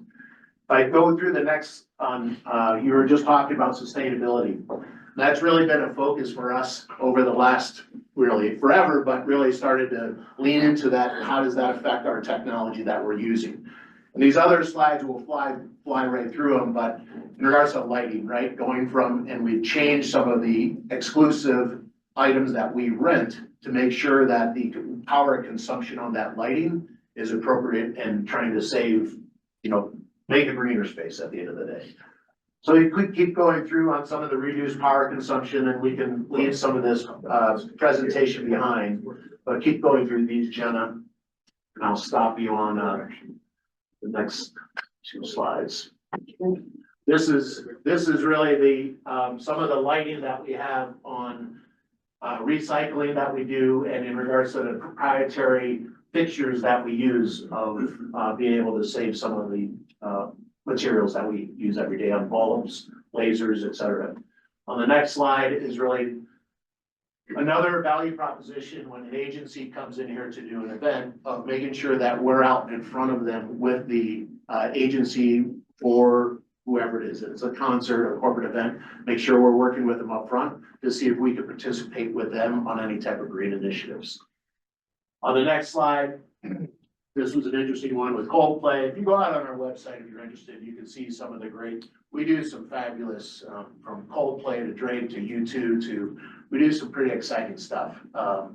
If I go through the next, you were just talking about sustainability. That's really been a focus for us over the last, really forever, but really started to lean into that. And how does that affect our technology that we're using? And these other slides will fly right through them, but in regards to lighting, right? Going from, and we've changed some of the exclusive items that we rent to make sure that the power consumption on that lighting is appropriate and trying to save, you know, make a greener space at the end of the day. So you could keep going through on some of the reduced power consumption and we can leave some of this presentation behind, but keep going through these, Jenna. And I'll stop you on the next two slides. This is really the some of the lighting that we have on recycling that we do, and in regards to the proprietary fixtures that we use of being able to save some of the materials that we use every day on bulbs, lasers, et cetera. On the next slide is really another value proposition when an agency comes in here to do an event of making sure that we're out in front of them with the agency or whoever it is. It's a concert or corporate event. Make sure we're working with them up front to see if we can participate with them on any type of green initiatives. On the next slide, this was an interesting one with Coldplay. If you go out on our website, if you're interested, you can see some of the great, we do some fabulous, from Coldplay to Drake to U2 to, we do some pretty exciting stuff,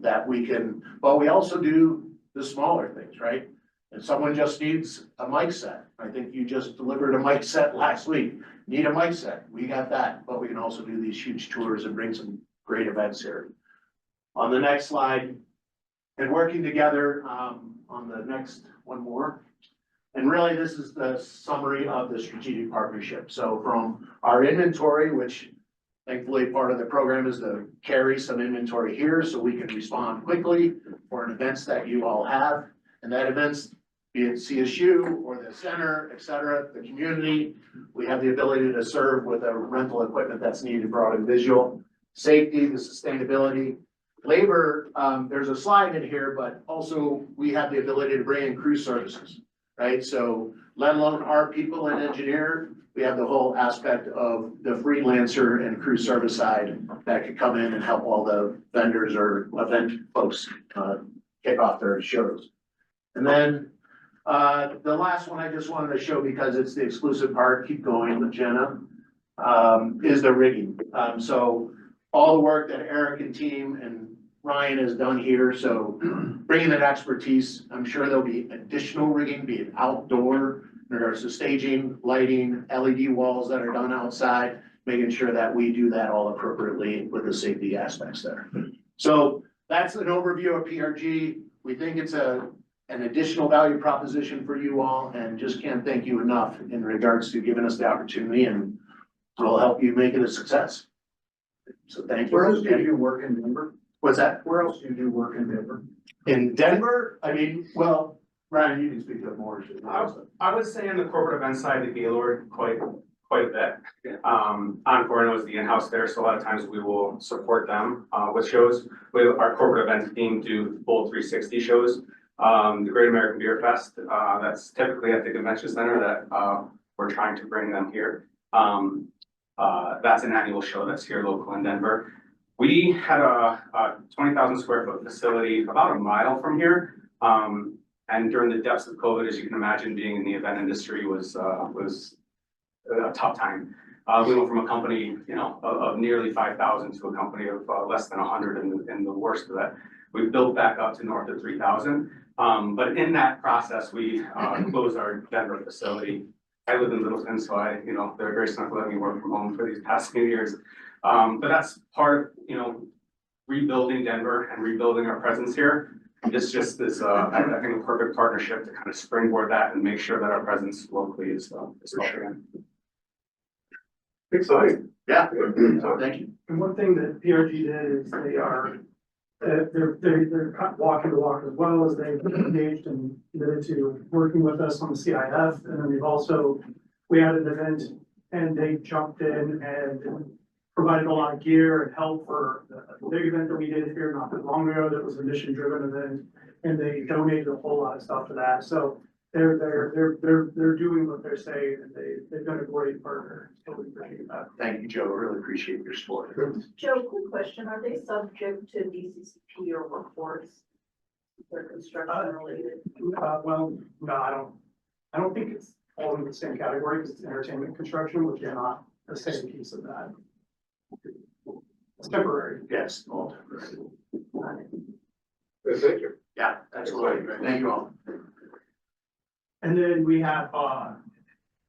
that we can, but we also do the smaller things, right? If someone just needs a mic set, I think you just delivered a mic set last week, need a mic set, we got that, but we can also do these huge tours and bring some great events here. On the next slide, and working together, on the next one more. And really, this is the summary of the strategic partnership. So from our inventory, which thankfully part of the program is to carry some inventory here so we can respond quickly for events that you all have. And that events, be it CSU or the center, et cetera, the community, we have the ability to serve with a rental equipment that's needed for audio visual, safety, the sustainability. Labor, there's a slide in here, but also we have the ability to bring in crew services, right? So let alone our people and engineer, we have the whole aspect of the freelancer and crew service side that could come in and help all the vendors or event folks kick off their shows. And then the last one I just wanted to show because it's the exclusive part, keep going with Jenna, is the rigging. So all the work that Eric and team and Ryan has done here, so bringing that expertise, I'm sure there'll be additional rigging, be it outdoor, in regards to staging, lighting, LED walls that are done outside, making sure that we do that all appropriately with the safety aspects there. So that's an overview of PRG. We think it's an additional value proposition for you all, and just can't thank you enough in regards to giving us the opportunity, and we'll help you make it a success. So thank you. Where else do you work in Denver? What's that? Where else do you do work in Denver? In Denver, I mean, well, Ryan, you can speak to it more. I would say on the corporate event side, the Gaylord quite a bit. Encore knows the in-house there, so a lot of times we will support them with shows. Our corporate events team do full 360 shows. The Great American Beer Fest, that's typically at the convention center that we're trying to bring them here. That's an annual show that's here local in Denver. We had a 20,000 square foot facility about a mile from here. And during the depths of COVID, as you can imagine, being in the event industry was a tough time. We went from a company, of nearly 5,000 to a company of less than 100 in the worst of that. We built back up to north of 3,000. But in that process, we closed our Denver facility. I live in Littleton, so they're very smart to let me work from home for these past few years. But that's part of, rebuilding Denver and rebuilding our presence here. It's just this, I think, a perfect partnership to kind of springboard that and make sure that our presence locally is felt again. Exciting. Yeah, thank you. And one thing that PRG did is they're walking the walk as well as they've engaged and committed to working with us on the CIF. And then we had an event and they jumped in and provided a lot of gear and help for the big event that we did here not that long ago. That was a mission driven event, and they donated a whole lot of stuff to that. So they're doing what they're saying, and they've been a great partner. So we appreciate that. Thank you, Joe. I really appreciate your support. Joe, quick question. Are they subject to DCCP or workforce? They're construction related? Well, no, I don't think it's all in the same category because it's entertainment construction, which is not the same piece of that. It's temporary. Yes, all temporary. Thank you. Yeah, absolutely. Thank you all. And then we have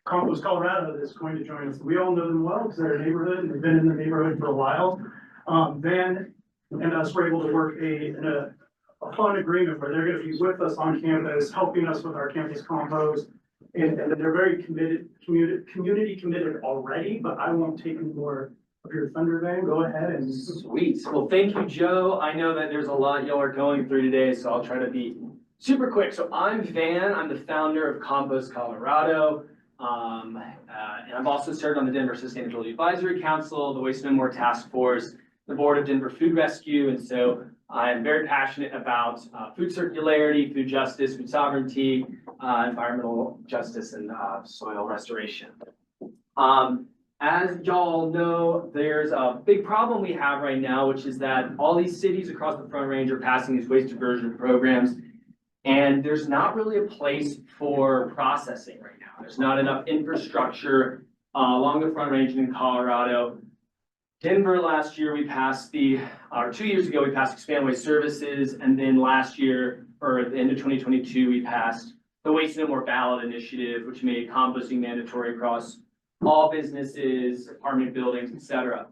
Compost, Colorado that's going to join us. We all know them well because they're a neighborhood and they've been in the neighborhood for a while. Van and us were able to work a fun agreement where they're going to be with us on campus, helping us with our campus compost. And they're very community committed already, but I won't take any more of your thunder, Van. Go ahead and. Sweet. Well, thank you, Joe. I know that there's a lot y'all are going through today, so I'll try to be super quick. So I'm Van. I'm the founder of Compost Colorado. And I've also served on the Denver Sustainability Advisory Council, the Waste No More Task Force, the board of Denver Food Rescue. And so I'm very passionate about food circularity, food justice, food sovereignty, environmental justice, and soil restoration. as y'all know, there's a big problem we have right now, which is that all these cities across the Front Range are passing these waste diversion programs. And there's not really a place for processing right now. There's not enough infrastructure along the Front Range in Colorado. Denver last year, we passed or 2 years ago, we passed Expand Waste Services. And then last year, or at the end of 2022, we passed the Waste No More Ballot Initiative, which made composting mandatory across all businesses, apartment buildings, et cetera.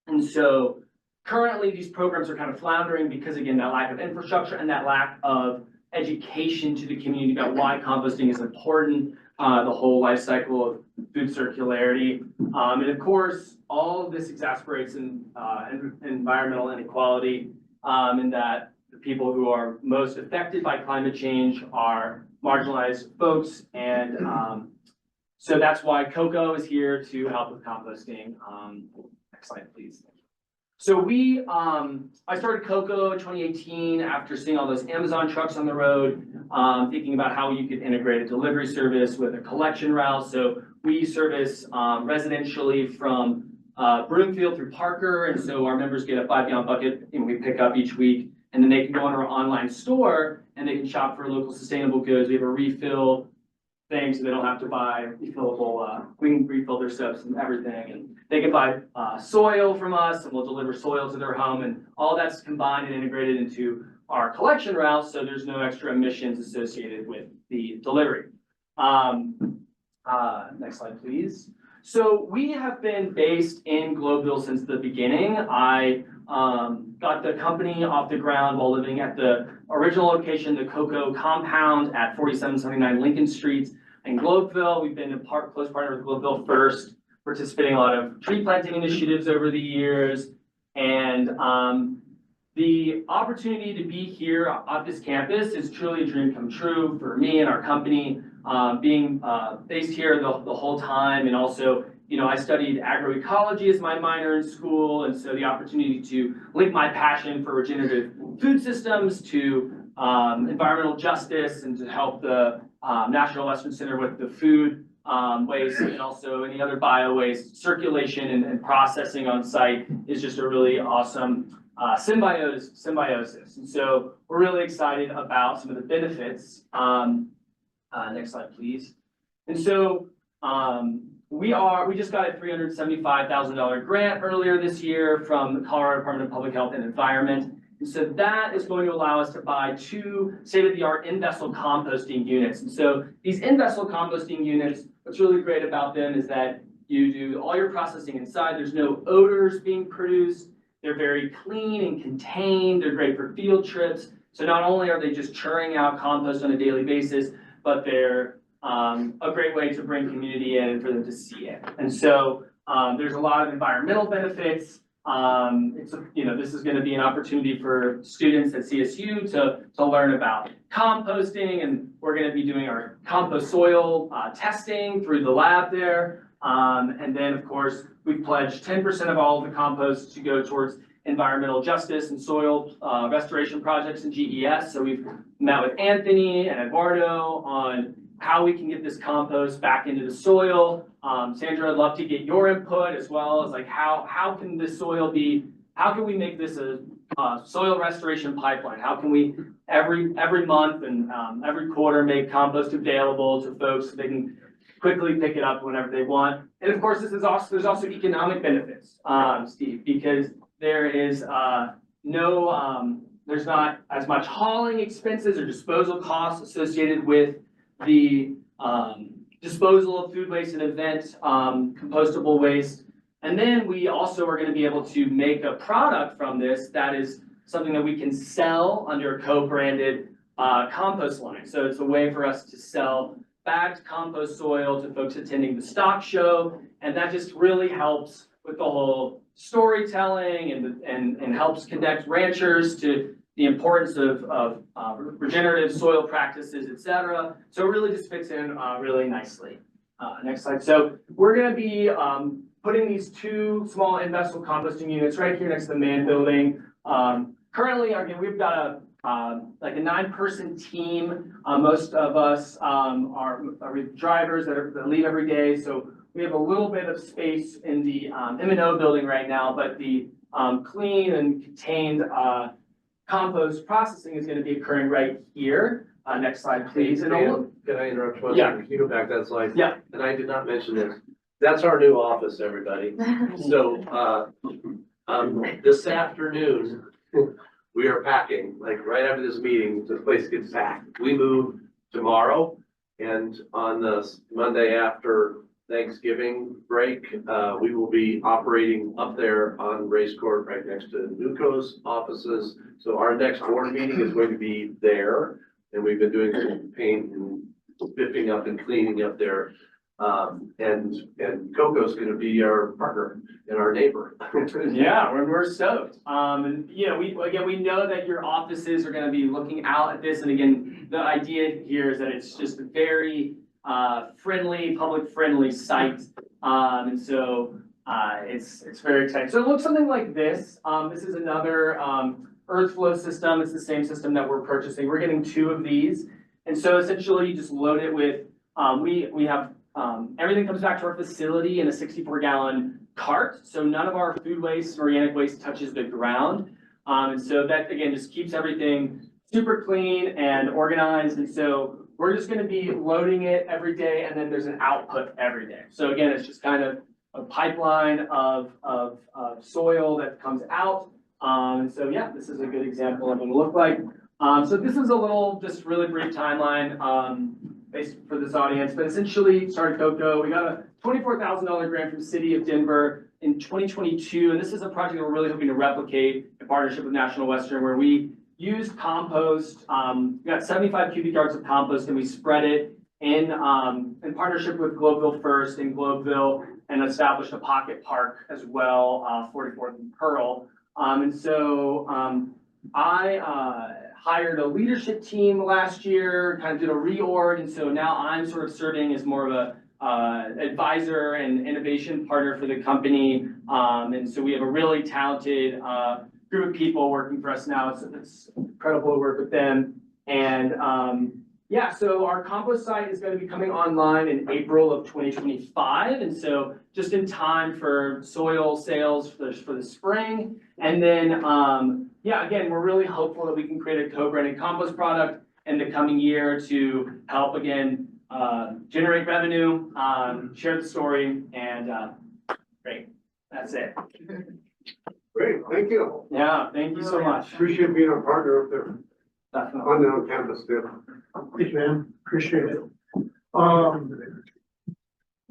And so currently these programs are kind of floundering because, again, that lack of infrastructure and that lack of education to the community about why composting is important, the whole life cycle of food circularity. And of course, all of this exacerbates environmental inequality, in that the people who are most affected by climate change are marginalized folks. And so that's why COCO is here to help with composting. Next slide, please. So I started COCO in 2018 after seeing all those Amazon trucks on the road, thinking about how you could integrate a delivery service with a collection route. So we service residentially from Broomfield through Parker. And so our members get a 5-gallon bucket and we pick up each week. And then they can go on our online store and they can shop for local sustainable goods. We have a refill thing, so they don't have to buy refillable, we can refill their steps and everything. And they can buy soil from us and we'll deliver soil to their home, and all that's combined and integrated into our collection routes, so there's no extra emissions associated with the delivery. Next slide, please. So we have been based in Globeville since the beginning. I got the company off the ground while living at the original location, the COCO compound at 4779 Lincoln Street in Globeville. We've been a close partner with Globeville First, participating in a lot of tree planting initiatives over the years. And the opportunity to be here at this campus is truly a dream come true for me and our company, being based here the whole time. And also, you know, I studied agroecology as my minor in school. And so the opportunity to link my passion for regenerative food systems to environmental justice and to help the National Western Center with the food waste and also any other bio waste circulation and processing on site is just a really awesome symbiosis. And so we're really excited about some of the benefits. Next slide, please. And so we just got a $375,000 grant earlier this year from the Colorado Department of Public Health and Environment. And so that is going to allow us to buy 2 state-of-the-art in-vessel composting units. And so these in-vessel composting units, what's really great about them is that you do all your processing inside. There's no odors being produced. They're very clean and contained. They're great for field trips. So not only are they just churning out compost on a daily basis, but they're a great way to bring community in and for them to see it. And so there's a lot of environmental benefits. This is going to be an opportunity for students at CSU to learn about composting, and we're going to be doing our compost soil testing through the lab there. And then, of course, we've pledged 10% of all of the compost to go towards environmental justice and soil restoration projects in GES. So we've met with Anthony and Eduardo on how we can get this compost back into the soil. Sandra, I'd love to get your input as well as like how can this soil how can we make this a soil restoration pipeline? How can we every month and every quarter make compost available to folks so they can quickly pick it up whenever they want? And of course, there's also economic benefits, Steve, because there is there's not as much hauling expenses or disposal costs associated with the disposal of food waste and event compostable waste. And then we also are going to be able to make a product from this that is something that we can sell under a co-branded compost line. So it's a way for us to sell bagged compost soil to folks attending the stock show. And that just really helps with the whole storytelling and helps connect ranchers to the importance of regenerative soil practices, et cetera. So it really just fits in really nicely. Next slide. So we're going to be putting these 2 small in-vessel composting units right here next to the main building. Currently, again, we've got like a 9-person team. Most of us are drivers that leave every day. So we have a little bit of space in the M&O building right now, but the clean and contained compost processing is gonna be occurring right here. Next slide, please. And Dan, can I interrupt one Yeah. second? Can you go back that slide? Yeah. And I did not mention this. That's our new office, everybody. So, this afternoon, we are packing, like right after this meeting, the place gets packed. We move tomorrow, and on the Monday after Thanksgiving break, we will be operating up there on Race Court right next to Nuco's offices. So our next board meeting is going to be there, and we've been doing some paint and spiffing up and cleaning up there. And Coco's gonna be our partner and our neighbor. Yeah, we're stoked. And you know, we know that your offices are gonna be looking out at this. And again, the idea here is that it's just a very friendly, public friendly site. And so it's very exciting. So it looks something like this. This is another earth flow system. It's the same system that we're purchasing. We're getting 2 of these. And so essentially you just load it with, we have everything comes back to our facility in a 64-gallon cart. So none of our food waste, organic waste touches the ground. And so that, again, just keeps everything super clean and organized. And so we're just gonna be loading it every day, and then there's an output every day. So again, it's just kind of a pipeline of soil that comes out. And so, yeah, this is a good example of what it look like. So this is a little, just really brief timeline, based for this audience, but essentially started Coco. We got a $24,000 grant from City of Denver in 2022. And this is a project we're really hoping to replicate in partnership with National Western, where we used compost. We got 75 cubic yards of compost, and we spread it in partnership with Globeville First in Globeville, and established a pocket park as well, 44th and Pearl. And so I hired a leadership team last year, kind of did a reorg, and so now I'm sort of serving as more of a advisor and innovation partner for the company. And so we have a really talented group of people working for us now. It's incredible to work with them. And yeah, so our compost site is going to be coming online in April of 2025. And so just in time for soil sales for the spring. And then, yeah, again, we're really hopeful that we can create a co-branded compost product in the coming year to help, again, generate revenue, share the story, and great, that's it. Great, thank you. Yeah, thank you so much. Appreciate being our partner up there Definitely. on campus there. Thank you, man. Appreciate it.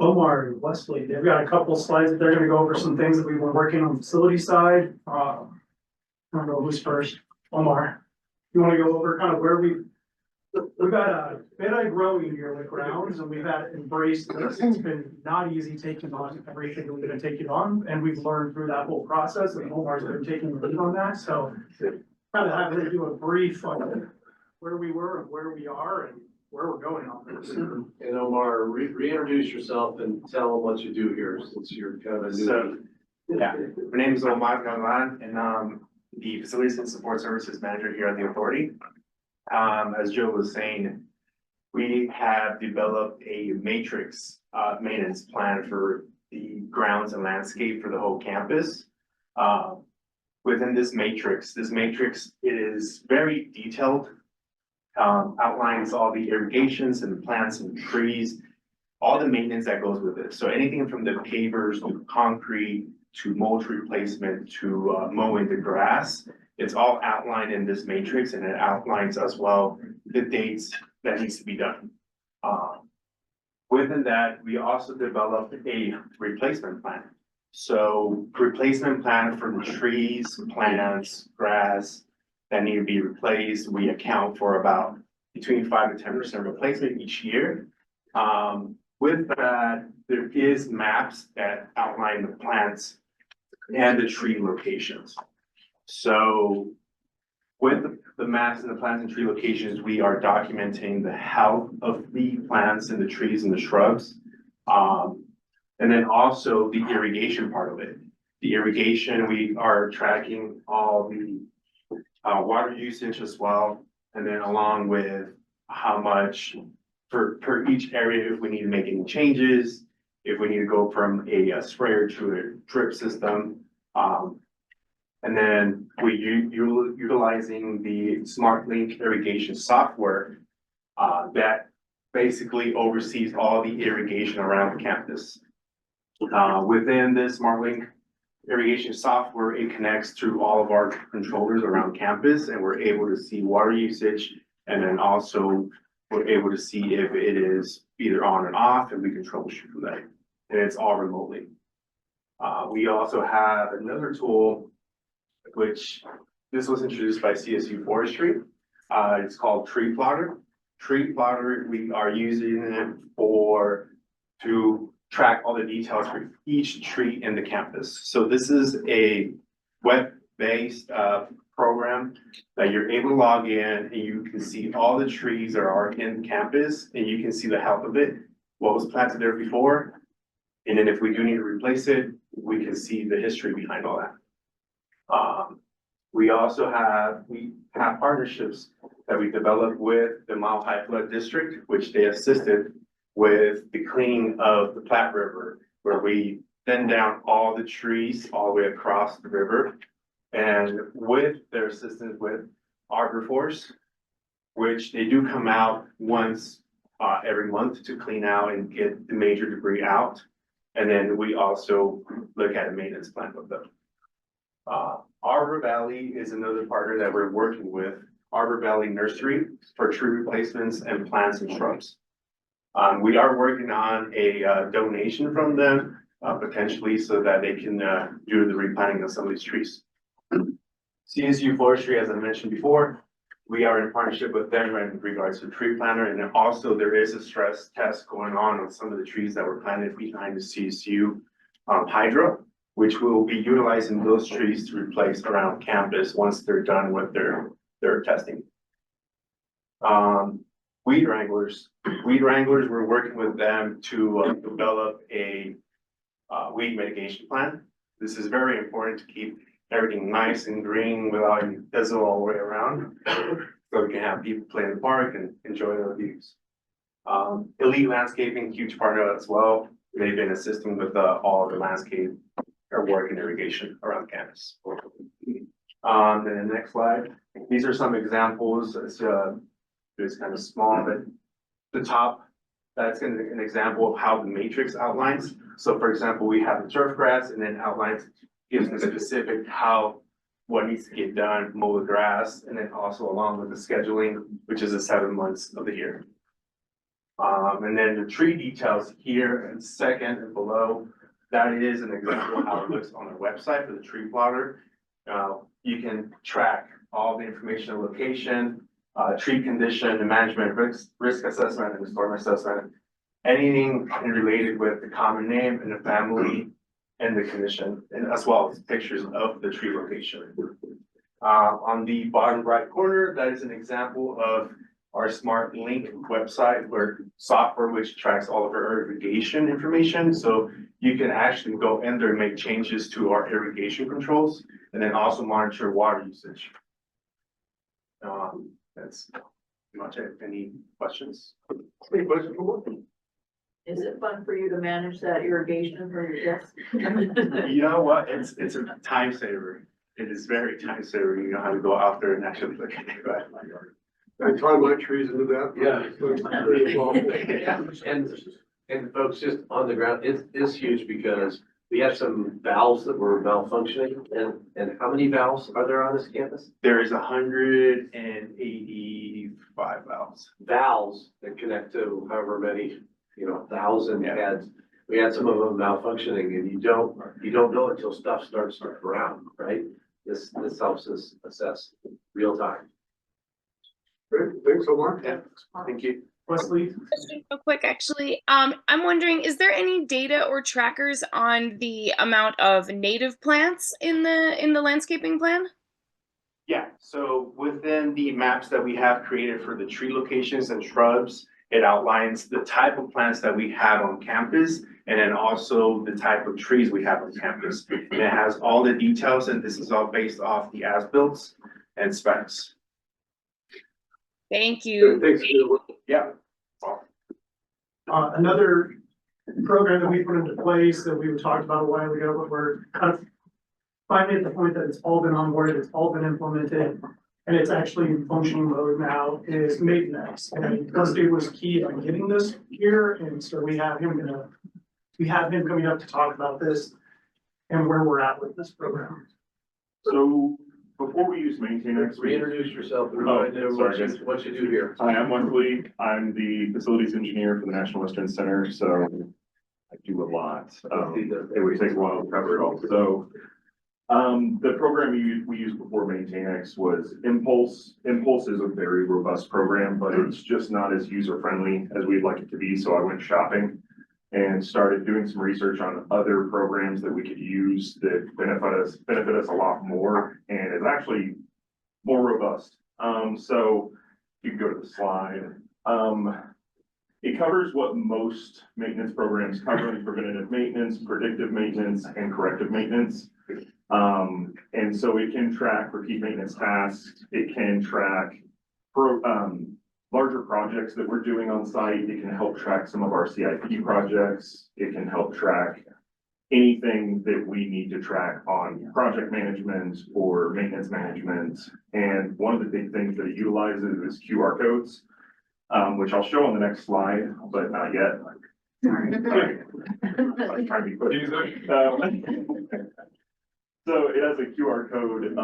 Omar and Wesley, they've got a couple slides that they're gonna go over some things that we've been working on the facility side. I don't know who's first. Omar, you wanna go over kind of where we've got a bed growing here with grounds, and we've had embraced this. It's been not easy taking on everything that we're gonna take it on, and we've learned through that whole process, and Omar's been taking the lead on that, so kind of having to do a brief on where we were and where we are and where we're going on this. And Omar, reintroduce yourself and tell them what you do here, since you're kind of a new. So, yeah, my name is Omar Galan, and I'm the Facilities and Support Services Manager here at the Authority. As Joe was saying, we have developed a matrix maintenance plan for the grounds and landscape for the whole campus. Within this matrix is very detailed, outlines all the irrigations and plants and trees, all the maintenance that goes with it. So anything from the pavers to concrete to mulch replacement to mowing the grass, it's all outlined in this matrix, and it outlines as well the dates that needs to be done. Within that, we also developed a replacement plan. So replacement plan for the trees, plants, grass that need to be replaced. We account for about between 5 to 10% replacement each year. With that, there is maps that outline the plants and the tree locations. So with the maps and the plants and tree locations, we are documenting the health of the plants and the trees and the shrubs. And then also the irrigation part of it. The irrigation, we are tracking all the water usage as well. And then along with how much per each area, if we need to make any changes, if we need to go from a sprayer to a drip system. And then we utilizing the SmartLink irrigation software that basically oversees all the irrigation around the campus. Within this SmartLink irrigation software, it connects through all of our controllers around campus, and we're able to see water usage. And then also we're able to see if it is either on and off, and we can troubleshoot from that. And it's all remotely. We also have another tool, which this was introduced by CSU Forestry. It's called Tree Plotter. Tree Plotter, we are using it to track all the details for each tree in the campus. So this is a web-based program that you're able to log in, and you can see all the trees that are in campus, and you can see the health of it, what was planted there before. And then if we do need to replace it, we can see the history behind all that. We also have partnerships that we developed with the Mile High Flood District, which they assisted with the cleaning of the Platte River, where we thin down all the trees all the way across the river. And with their assistance with arborists, which they do come out once every month to clean out and get the major debris out. And then we also look at a maintenance plan with them. Arbor Valley is another partner that we're working with, Arbor Valley Nursery, for tree replacements and plants and shrubs. We are working on a donation from them, potentially, so that they can do the replanting of some of these trees. CSU Forestry, as I mentioned before, we are in partnership with them in regards to tree planter, and then also there is a stress test going on some of the trees that were planted behind the CSU hydro, which will be utilizing those trees to replace around campus once they're done with their testing. Weed wranglers, we're working with them to develop a weed mitigation plan. This is very important to keep everything nice and green without any desert all the way around, so we can have people play in the park and enjoy their views. Elite Landscaping, huge partner as well. They've been assisting with all of the landscape work and irrigation around campus. Then the next slide. These are some examples. It's kind of small, but the top, that's an example of how the matrix outlines. So for example, we have the turf grass, and then outlines gives the specific what needs to get done, mow the grass, and then also along with the scheduling, which is the 7 months of the year. And then the tree details here and second and below, that is an example of how it looks on our website for the tree plotter. You can track all the information on location, tree condition, the management risk assessment, and the storm assessment, anything related with the common name and the family and the condition, and as well as pictures of the tree location. On the bottom right corner, that is an example of our SmartLink website, where software which tracks all of our irrigation information. So you can actually go in there and make changes to our irrigation controls, and then also monitor water usage. That's pretty much it. Any questions? Any questions for me? Is it fun for you to manage that irrigation for your desk? You know what? It's a time saver. It is very time saver. You know how to go out there and actually look at it. I tie my trees into that. And folks, just on the ground, it's huge because we have some valves that were malfunctioning, and how many valves are there on this campus? There is 185 valves. Valves that connect to however many, 1,000 heads. We had some of them malfunctioning, and you don't know until stuff starts to ground, right? This helps us assess real time. Great, thanks so much. Yeah, thank you. Wesley? Real quick, actually, I'm wondering, is there any data or trackers on the amount of native plants in the landscaping plan? Yeah, so within the maps that we have created for the tree locations and shrubs, it outlines the type of plants that we have on campus, and then also the type of trees we have on campus. And it has all the details, and this is all based off the as-built and specs. Thank you. Thanks. Yeah. Another program that we put into place that we talked about a while ago, but we're kind of finally at the point that it's all been onboarded, it's all been implemented, and it's actually in functioning mode now, is maintenance. And Dusty was key on getting this here, and so we have him coming up to talk about this and where we're at with this program. So before we use MaintainX, Reintroduce yourself and Oh, remind everyone sorry, what you do here. Hi, I'm Wesley. I'm the facilities engineer for the National Western Center, so I do a lot. It would take a while to cover it all. So the program we used before MaintainX was Impulse. Impulse is a very robust program, but it's just not as user-friendly as we'd like it to be. So I went shopping and started doing some research on other programs that we could use that benefit us a lot more, and it's actually more robust. So you can go to the slide. It covers what most maintenance programs cover: preventative maintenance, predictive maintenance, and corrective maintenance. And so it can track repeat maintenance tasks. It can track larger projects that we're doing on site. It can help track some of our CIP projects. It can help track anything that we need to track on project management or maintenance management. And one of the big things that it utilizes is QR codes, which I'll show on the next slide, but not yet. Sorry. I'm trying to be quick. So it has a QR code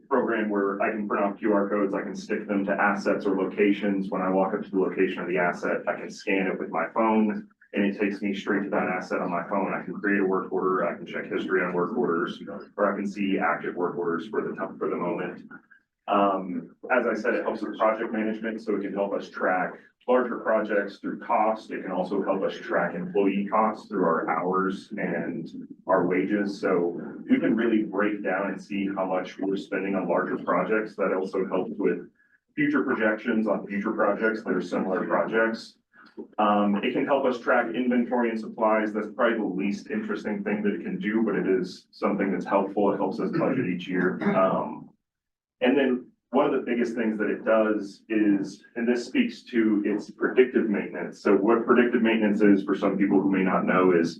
program where I can print off QR codes. I can stick them to assets or locations. When I walk up to the location of the asset, I can scan it with my phone, and it takes me straight to that asset on my phone. I can create a work order. I can check history on work orders, or I can see active work orders for the moment. As I said, it helps with project management, so it can help us track larger projects through cost. It can also help us track employee costs through our hours and our wages. So we can really break down and see how much we're spending on larger projects. That also helps with future projections on future projects that are similar projects. It can help us track inventory and supplies. That's probably the least interesting thing that it can do, but it is something that's helpful. It helps us budget each year. And then one of the biggest things that it does is, and this speaks to its predictive maintenance. So what predictive maintenance is, for some people who may not know, is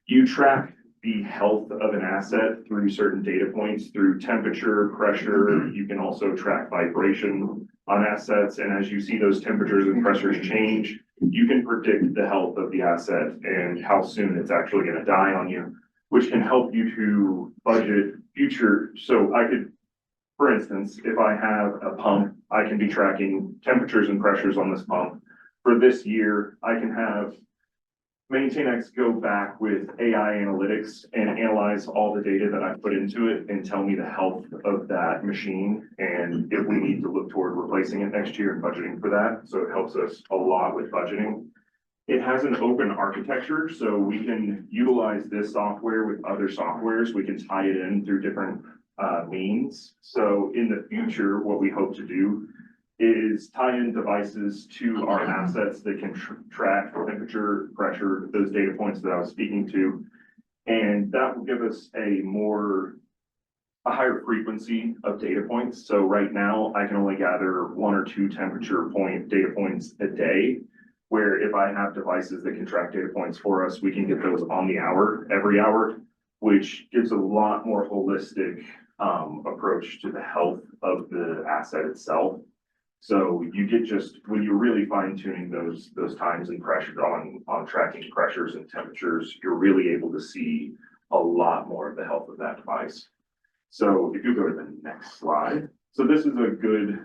you track the health of an asset through certain data points, through temperature, pressure. You can also track vibration on assets. And as you see those temperatures and pressures change, you can predict the health of the asset and how soon it's actually going to die on you, which can help you to budget future. So I could, for instance, if I have a pump, I can be tracking temperatures and pressures on this pump. For this year, I can have MaintainX go back with AI analytics and analyze all the data that I put into it and tell me the health of that machine, and if we need to look toward replacing it next year and budgeting for that. So it helps us a lot with budgeting. It has an open architecture, so we can utilize this software with other softwares. We can tie it in through different means. So in the future, what we hope to do is tie in devices to our assets that can track temperature, pressure, those data points that I was speaking to. And that will give us a higher frequency of data points. So right now I can only gather 1 or 2 temperature data points a day, where if I have devices that can track data points for us, we can get those on the hour, every hour, which gives a lot more holistic approach to the health of the asset itself. So you get when you're really fine tuning those times and pressure on tracking pressures and temperatures, you're really able to see a lot more of the health of that device. So if you go to the next slide. So this is a good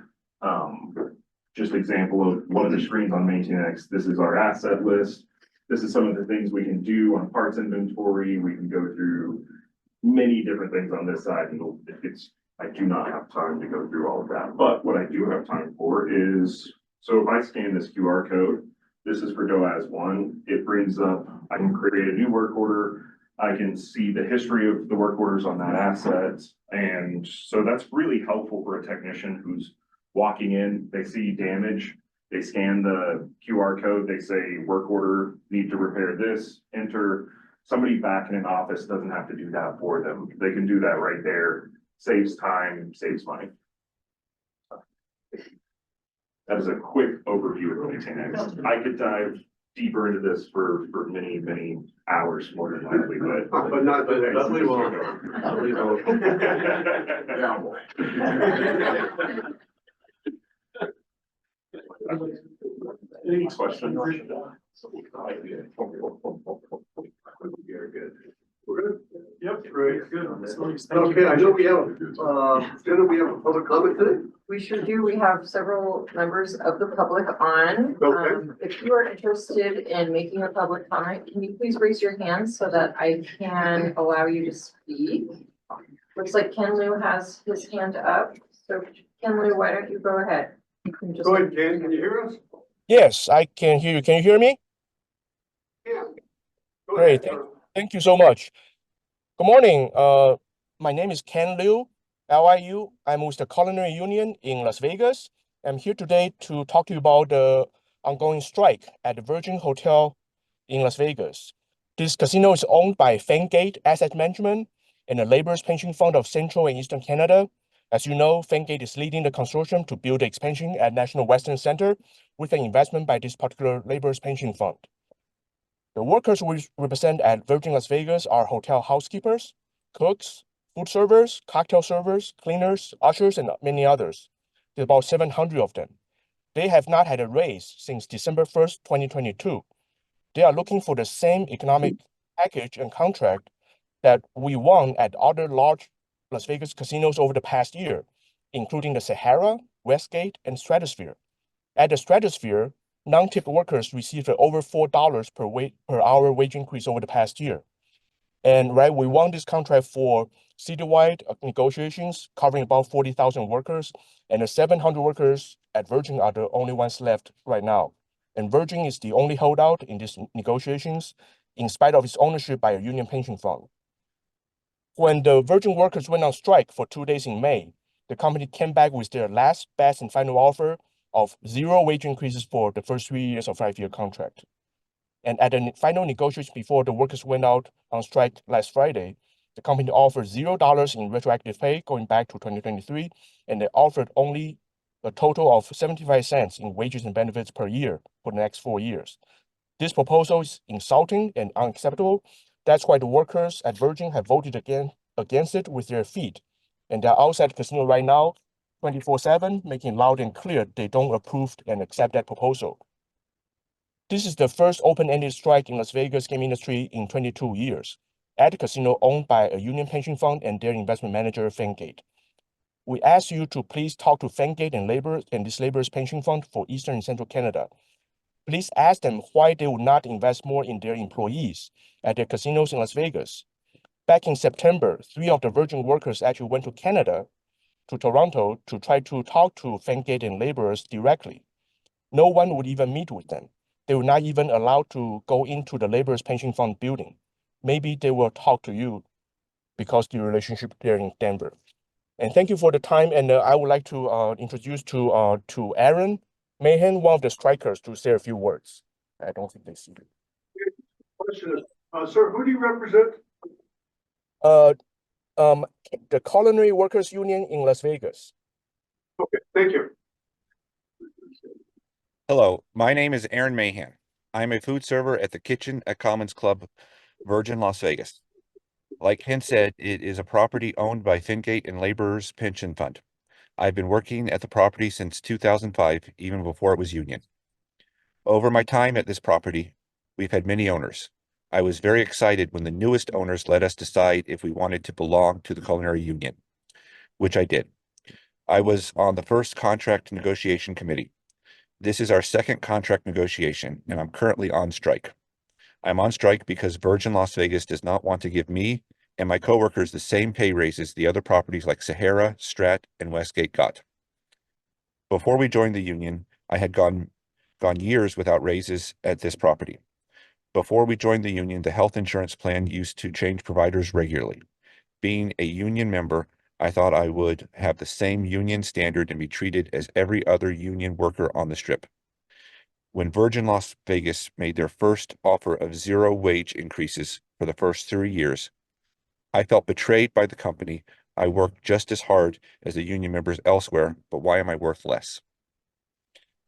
just example of one of the screens on MaintainX. This is our asset list. This is some of the things we can do on parts inventory. We can go through many different things on this side, and I do not have time to go through all of that. But what I do have time for is, so if I scan this QR code, this is for DOAS 1. It brings up, I can create a new work order. I can see the history of the work orders on that asset. And so that's really helpful for a technician who's walking in, they see damage, they scan the QR code, they say work order, need to repair this, enter. Somebody back in an office doesn't have to do that for them. They can do that right there. Saves time, saves money. That is a quick overview of MaintainX. I could dive deeper into this for many, many hours more than likely, but. But not today. But we will. We will. Yeah, boy. Any questions? We're good? Yep, great, good. Okay, I know we have, Jenna, we have a public comment today? We sure do. We have several members of the public on. Okay. If you are interested in making a public comment, can you please raise your hand so that I can allow you to speak? Looks like Ken Liu has his hand up. So Ken Liu, why don't you go ahead? You can just. Go ahead, Ken, can you hear us? Yes, I can hear you. Can you hear me? Yeah. Go Great. ahead, sir. Thank you so much. Good morning. My name is Ken Liu, LIU. I'm with the Culinary Union in Las Vegas. I'm here today to talk to you about the ongoing strike at the Virgin Hotel in Las Vegas. This casino is owned by Fengate Asset Management and the Laborers Pension Fund of Central and Eastern Canada. As you know, Fengate is leading the consortium to build the expansion at National Western Center with an investment by this particular Laborers Pension Fund. The workers we represent at Virgin Las Vegas are hotel housekeepers, cooks, food servers, cocktail servers, cleaners, ushers, and many others. There's about 700 of them. They have not had a raise since December 1st, 2022. They are looking for the same economic package and contract that we won at other large Las Vegas casinos over the past year, including the Sahara, Westgate, and Stratosphere. At the Stratosphere, non-tip workers received over $4 per hour wage increase over the past year. And right, we won this contract for citywide negotiations covering about 40,000 workers, and the 700 workers at Virgin are the only ones left right now. And Virgin is the only holdout in these negotiations, in spite of its ownership by a union pension fund. When the Virgin workers went on strike for 2 days in May, the company came back with their last, best, and final offer of 0 wage increases for the first 3 years of 5-year contract. And at the final negotiation before the workers went out on strike last Friday, the company offered $0 in retroactive pay going back to 2023, and they offered only a total of 75 cents in wages and benefits per year for the next 4 years. This proposal is insulting and unacceptable. That's why the workers at Virgin have voted against it with their feet. And they're outside the casino right now, 24/7, making loud and clear they don't approve and accept that proposal. This is the first open-ended strike in Las Vegas game industry in 22 years, at a casino owned by a union pension fund and their investment manager, Fengate. We ask you to please talk to Fengate and this Laborers Pension Fund for Eastern and Central Canada. Please ask them why they would not invest more in their employees at their casinos in Las Vegas. Back in September, 3 of the Virgin workers actually went to Canada, to Toronto, to try to talk to Fengate and laborers directly. No one would even meet with them. They were not even allowed to go into the Laborers Pension Fund building. Maybe they will talk to you because the relationship there in Denver. And thank you for the time. And I would like to introduce to Aaron Mahan, one of the strikers, to say a few words. I don't think they see it. Question is, sir, who do you represent? The Culinary Workers Union in Las Vegas. Okay, thank you. Hello, my name is Aaron Mahan. I'm a food server at the Kitchen at Commons Club, Virgin Las Vegas. Like Ken said, it is a property owned by Fengate and Laborers Pension Fund. I've been working at the property since 2005, even before it was union. Over my time at this property, we've had many owners. I was very excited when the newest owners let us decide if we wanted to belong to the Culinary Union, which I did. I was on the first contract negotiation committee. This is our second contract negotiation, and I'm currently on strike. I'm on strike because Virgin Las Vegas does not want to give me and my coworkers the same pay raises the other properties like Sahara, Strat, and Westgate got. Before we joined the union, I had gone years without raises at this property. Before we joined the union, the health insurance plan used to change providers regularly. Being a union member, I thought I would have the same union standard and be treated as every other union worker on the strip. When Virgin Las Vegas made their first offer of 0 wage increases for the first 3 years, I felt betrayed by the company. I worked just as hard as the union members elsewhere, but why am I worth less?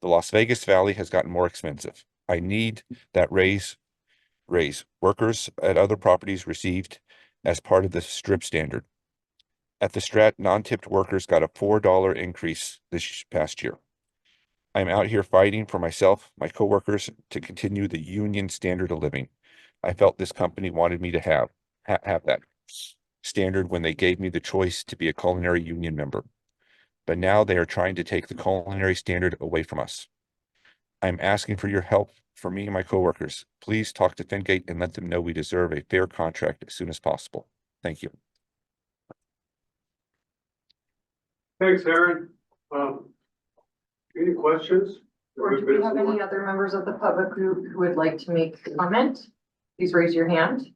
The Las Vegas Valley has gotten more expensive. I need that raise workers at other properties received as part of the strip standard. At the Strat, non-tipped workers got a $4 increase this past year. I'm out here fighting for myself, my coworkers, to continue the union standard of living. I felt this company wanted me to have that standard when they gave me the choice to be a culinary union member. But now they are trying to take the culinary standard away from us. I'm asking for your help for me and my coworkers. Please talk to Fingate and let them know we deserve a fair contract as soon as possible. Thank you. Thanks, Aaron. Any questions? Or do we have any other members of the public who would like to make a comment? Please raise your hand.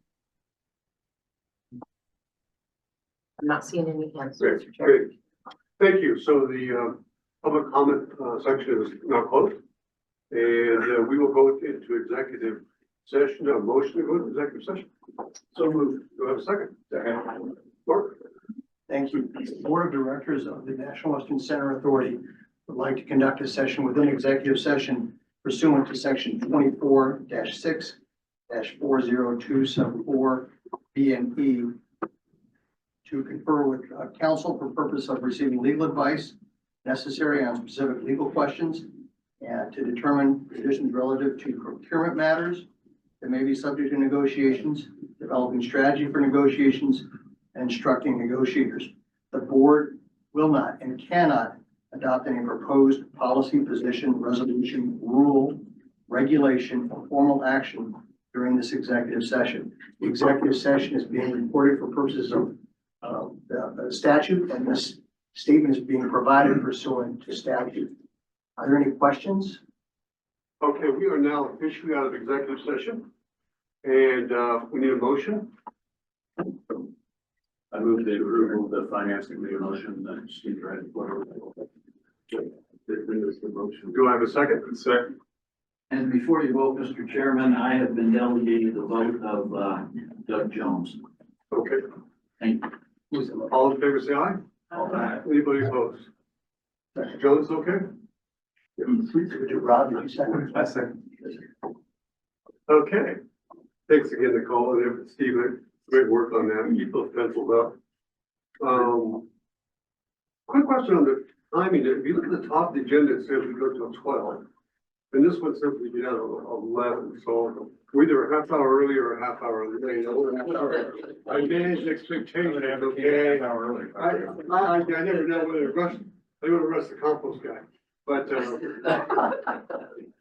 I'm not seeing any hands. Great, Mr. Chair. great. Thank you. So the public comment section is now closed. And we will go into executive session. A motion to go to executive session. So moved. Do I have a second? Second. Mark? Thank you. The Board of Directors of the National Western Center Authority would like to conduct a session within executive session pursuant to section 24-6-40274 B and E to confer with counsel for purpose of receiving legal advice necessary on specific legal questions and to determine positions relative to procurement matters that may be subject to negotiations, developing strategy for negotiations, and instructing negotiators. The board will not and cannot adopt any proposed policy, position, resolution, rule, regulation, or formal action during this executive session. The executive session is being recorded for purposes of the statute, and this statement is being provided pursuant to statute. Are there any questions? Okay, we are now officially out of executive session. And we need a motion. I move the approval of the finance committee motion that Steve read. Do I have a second? Second. And before you vote, Mr. Chairman, I have been delegated the vote of Doug Jones. Okay. Thank you. All in favor, say aye. Aye. Anybody opposed? Mr. Jones, okay? Rob, did you second? I second. Okay. Thanks again, Nicole, and Steve, great work on that. Keep those pencils up. Quick question on the timing. If you look at the top of the agenda, it says we go till 12. And this one says we get out at 11. So we're either a half hour early or a half hour late. I manage expectations, okay? I never know whether to rush. They would have rushed the compost guy. But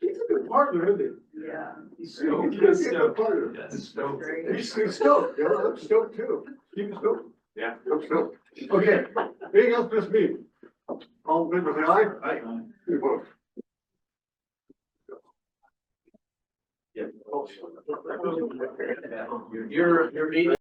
he's a good partner, isn't he? Yeah. He's stoked. He's a good partner. He's stoked. He's stoked. Yeah, I'm stoked too. Keep it stoked. Yeah, I'm stoked. Okay. Anything else for this meeting? All in favor, say aye. Aye. Any opposed? Yeah. Your meeting.